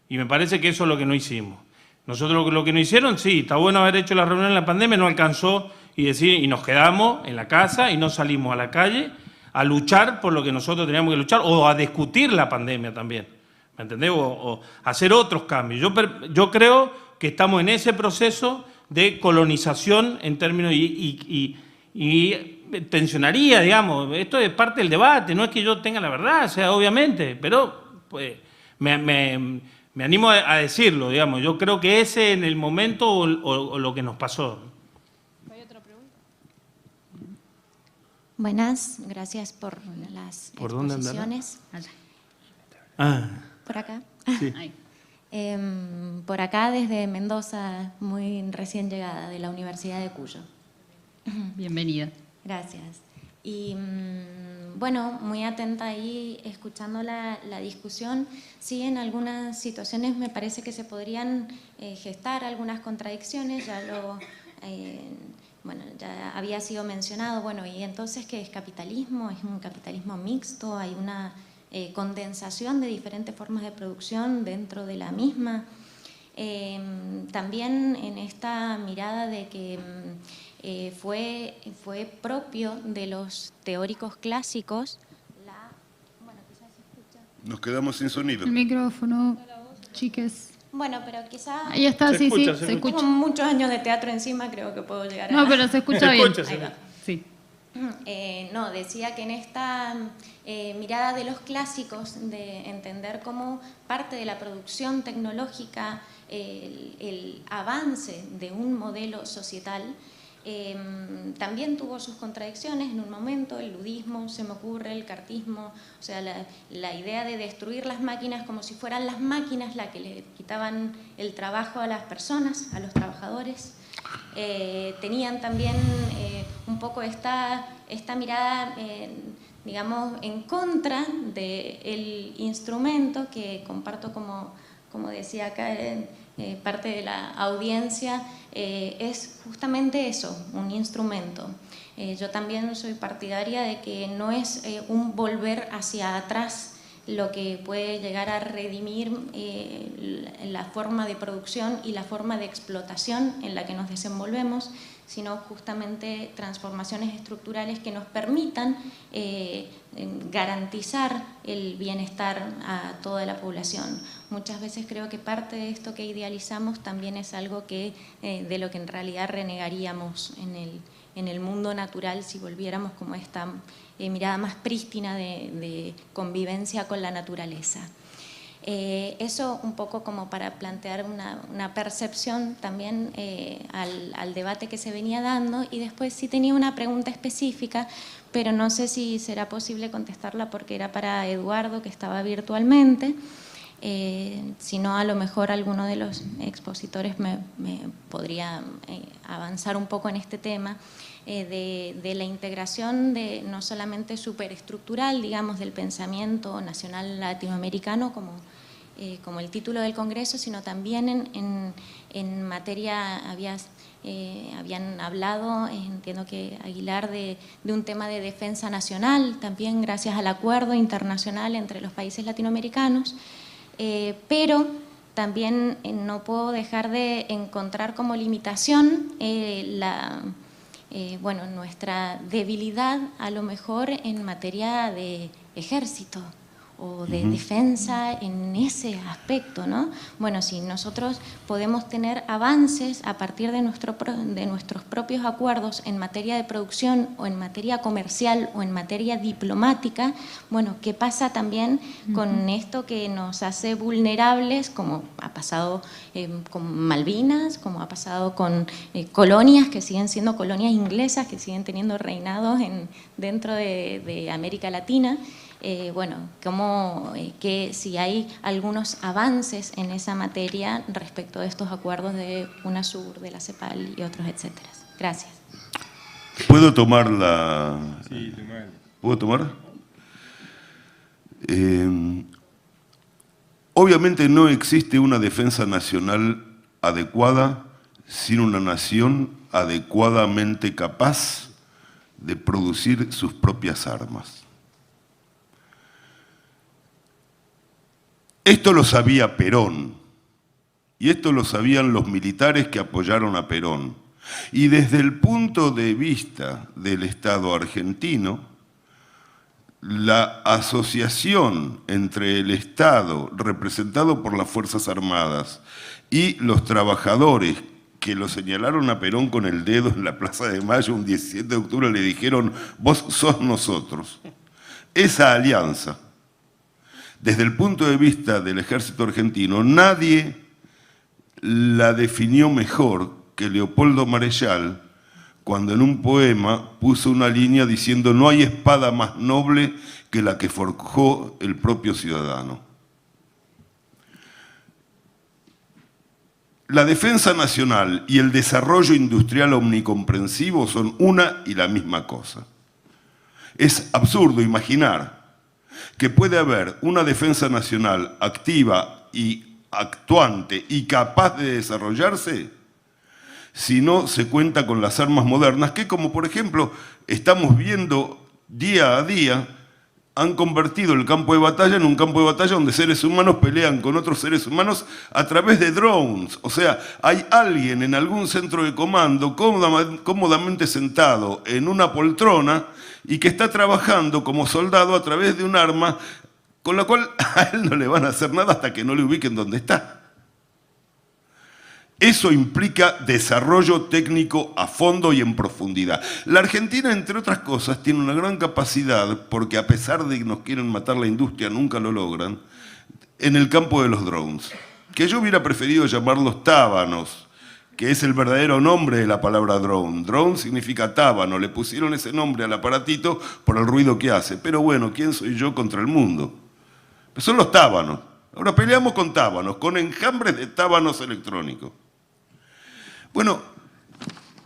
Y me parece que eso es lo que no hicimos. Nosotros lo que no hicieron, sí, está bueno haber hecho la reunión en la pandemia, no alcanzó y nos quedamos en la casa y no salimos a la calle a luchar por lo que nosotros teníamos que luchar o a discutir la pandemia también, ¿me entendés? O hacer otros cambios. Yo creo que estamos en ese proceso de colonización en términos y tensionaría, digamos, esto es parte del debate, no es que yo tenga la verdad, o sea, obviamente, pero pues, me animo a decirlo, digamos, yo creo que ese en el momento o lo que nos pasó. ¿Hay otra pregunta? Buenas, gracias por las exposiciones. ¿Por acá? Sí. Por acá desde Mendoza, muy recién llegada, de la Universidad de Cuyo. Bienvenida. Gracias. Y bueno, muy atenta ahí, escuchando la discusión. Sí, en algunas situaciones me parece que se podrían gestar algunas contradicciones, ya había sido mencionado. Bueno, y entonces, ¿qué es capitalismo? ¿Es un capitalismo mixto? ¿Hay una condensación de diferentes formas de producción dentro de la misma? También en esta mirada de que fue propio de los teóricos clásicos. Bueno, quizás se escucha. Nos quedamos sin sonido. El micrófono, chiques. Bueno, pero quizás... Ahí está, sí, se escucha. Tengo muchos años de teatro encima, creo que puedo llegar a... No, pero se escucha bien. Ahí va. Sí. No, decía que en esta mirada de los clásicos, de entender cómo parte de la producción tecnológica, el avance de un modelo societal, también tuvo sus contradicciones en un momento, el ludismo, se me ocurre, el cartismo, o sea, la idea de destruir las máquinas como si fueran las máquinas las que le quitaban el trabajo a las personas, a los trabajadores. Tenían también un poco esta mirada, digamos, en contra del instrumento que comparto, como decía acá parte de la audiencia, es justamente eso, un instrumento. Yo también soy partidaria de que no es un volver hacia atrás lo que puede llegar a redimir la forma de producción y la forma de explotación en la que nos desenvolvemos, sino justamente transformaciones estructurales que nos permitan garantizar el bienestar a toda la población. Muchas veces creo que parte de esto que idealizamos también es algo que, de lo que en realidad renegaríamos en el mundo natural si volviéramos como esta mirada más prístina de convivencia con la naturaleza. Eso un poco como para plantear una percepción también al debate que se venía dando, y después sí tenía una pregunta específica, pero no sé si será posible contestarla porque era para Eduardo, que estaba virtualmente. Si no, a lo mejor alguno de los expositores me podría avanzar un poco en este tema de la integración de no solamente superestructural, digamos, del pensamiento nacional latinoamericano como el título del Congreso, sino también en materia, habías habían hablado, entiendo que Aguilar, de un tema de defensa nacional, también gracias al acuerdo internacional entre los países latinoamericanos, pero también no puedo dejar de encontrar como limitación nuestra debilidad a lo mejor en materia de ejército o de defensa en ese aspecto, ¿no? Bueno, si nosotros podemos tener avances a partir de nuestros propios acuerdos en materia de producción o en materia comercial o en materia diplomática, bueno, ¿qué pasa también con esto que nos hace vulnerables, como ha pasado con Malvinas, como ha pasado con colonias que siguen siendo colonias inglesas, que siguen teniendo reinados dentro de América Latina? Que si hay algunos avances en esa materia respecto de estos acuerdos de UNASUR, de la CEPAL y otros, etcétera. Gracias. ¿Puedo tomar la...? Sí, tomar. ¿Puedo tomar? Obviamente no existe una defensa nacional adecuada sin una nación adecuadamente capaz de producir sus propias armas. Esto lo sabía Perón, y esto lo sabían los militares que apoyaron a Perón. Y desde el punto de vista del Estado argentino, la asociación entre el Estado, representado por las Fuerzas Armadas, y los trabajadores que lo señalaron a Perón con el dedo en la Plaza de Mayo un 17 de octubre, le dijeron, vos sos nosotros. Esa alianza, desde el punto de vista del ejército argentino, nadie la definió mejor que Leopoldo Marechal, cuando en un poema puso una línea diciendo no hay espada más noble que la que forjó el propio ciudadano. La defensa nacional y el desarrollo industrial omnicomprensivo son una y la misma cosa. Es absurdo imaginar que puede haber una defensa nacional activa y actuante y capaz de desarrollarse si no se cuenta con las armas modernas que, como por ejemplo estamos viendo día a día, han convertido el campo de batalla en un campo de batalla donde seres humanos pelean con otros seres humanos a través de drones. O sea, hay alguien en algún centro de comando cómodamente sentado en una poltrona y que está trabajando como soldado a través de un arma con la cual a él no le van a hacer nada hasta que no le ubiquen donde está. Eso implica desarrollo técnico a fondo y en profundidad. La Argentina, entre otras cosas, tiene una gran capacidad, porque a pesar de que nos quieren matar la industria, nunca lo logran, en el campo de los drones. Que yo hubiera preferido llamarlos tábanos, que es el verdadero nombre de la palabra drone. Drone significa tábano, le pusieron ese nombre al aparatito por el ruido que hace. Pero bueno, ¿quién soy yo contra el mundo? Pues son los tábanos. Ahora peleamos con tábanos, con enjambres de tábanos electrónicos. Bueno,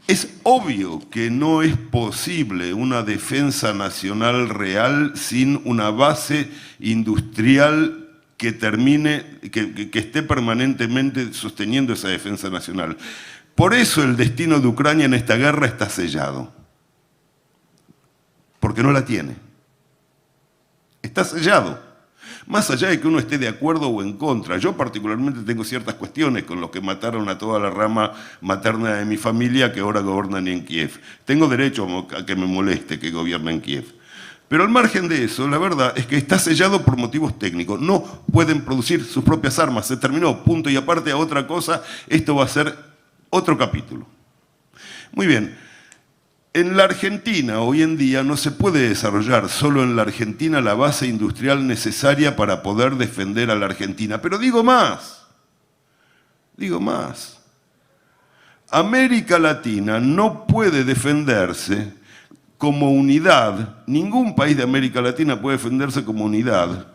es obvio que no es posible una defensa nacional real sin una base industrial que termine, que esté permanentemente sosteniendo esa defensa nacional. Por eso el destino de Ucrania en esta guerra está sellado. Porque no la tiene. Está sellado. Más allá de que uno esté de acuerdo o en contra. Yo particularmente tengo ciertas cuestiones con los que mataron a toda la rama materna de mi familia que ahora gobiernan en Kiev. Tengo derecho a que me moleste que gobiernen en Kiev. Pero al margen de eso, la verdad es que está sellado por motivos técnicos. No pueden producir sus propias armas. Se terminó, punto. Y aparte a otra cosa, esto va a ser otro capítulo. Muy bien. En la Argentina, hoy en día, no se puede desarrollar solo en la Argentina la base industrial necesaria para poder defender a la Argentina. Pero digo más. América Latina no puede defenderse como unidad, ningún país de América Latina puede defenderse como unidad,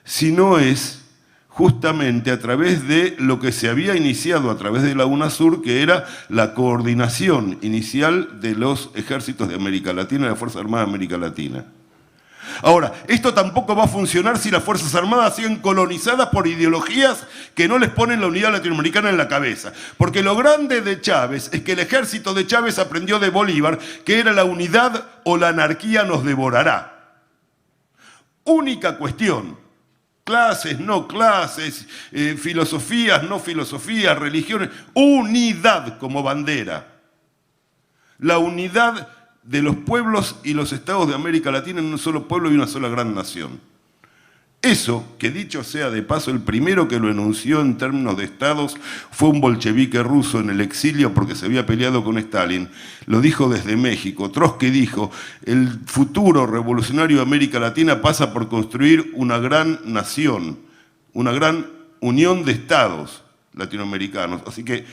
si no es justamente a través de lo que se había iniciado a través de la UNASUR, que era la coordinación inicial de los ejércitos de América Latina y de la Fuerza Armada de América Latina. Ahora, esto tampoco va a funcionar si las Fuerzas Armadas siguen colonizadas por ideologías que no les ponen la unidad latinoamericana en la cabeza. Porque lo grande de Chávez es que el ejército de Chávez aprendió de Bolívar que era la unidad o la anarquía nos devorará. Única cuestión. Clases, no clases, filosofías, no filosofías, religiones. Unidad como bandera. La unidad de los pueblos y los estados de América Latina en un solo pueblo y una sola gran nación. Eso, que dicho sea de paso, el primero que lo enunció en términos de estados fue un bolchevique ruso en el exilio porque se había peleado con Stalin. Lo dijo desde México. Trotsky dijo, el futuro revolucionario de América Latina pasa por construir una gran nación, una gran unión de estados latinoamericanos. Así que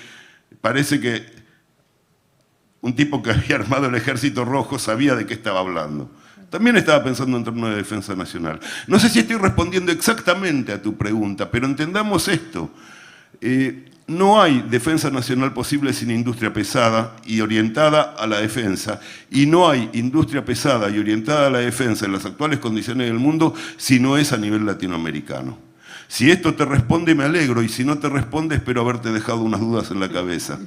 parece que un tipo que había armado el Ejército Rojo sabía de qué estaba hablando. También estaba pensando en términos de defensa nacional. No sé si estoy respondiendo exactamente a tu pregunta, pero entendamos esto. No hay defensa nacional posible sin industria pesada y orientada a la defensa. Y no hay industria pesada y orientada a la defensa en las actuales condiciones del mundo si no es a nivel latinoamericano. Si esto te responde, me alegro, y si no te responde, espero haberte dejado unas dudas en la cabeza.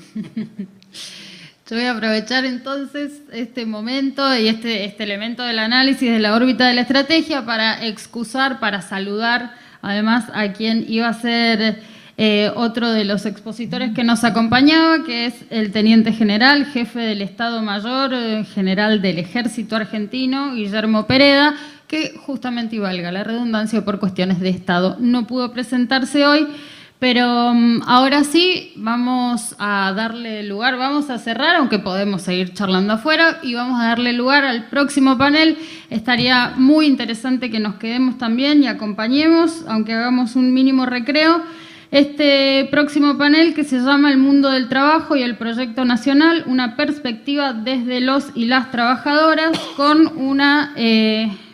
Yo voy a aprovechar entonces este momento y este elemento del análisis de la órbita de la estrategia para excusar, para saludar además a quien iba a ser otro de los expositores que nos acompañaba, que es el Teniente General, Jefe del Estado Mayor, General del Ejército Argentino, Guillermo Pereda, que justamente, y valga la redundancia, por cuestiones de Estado no pudo presentarse hoy. Pero ahora sí, vamos a darle lugar, vamos a cerrar, aunque podemos seguir charlando afuera, y vamos a darle lugar al próximo panel. Estaría muy interesante que nos quedemos también y acompañemos, aunque hagamos un mínimo recreo, este próximo panel que se llama El mundo del trabajo y el proyecto nacional, una perspectiva desde los y las trabajadoras, con una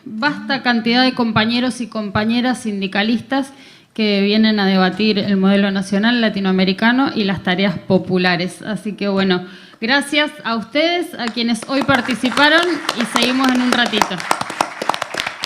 vasta cantidad de compañeros y compañeras sindicalistas que vienen a debatir el modelo nacional latinoamericano y las tareas populares. Así que bueno, gracias a ustedes, a quienes hoy participaron, y seguimos en un ratito.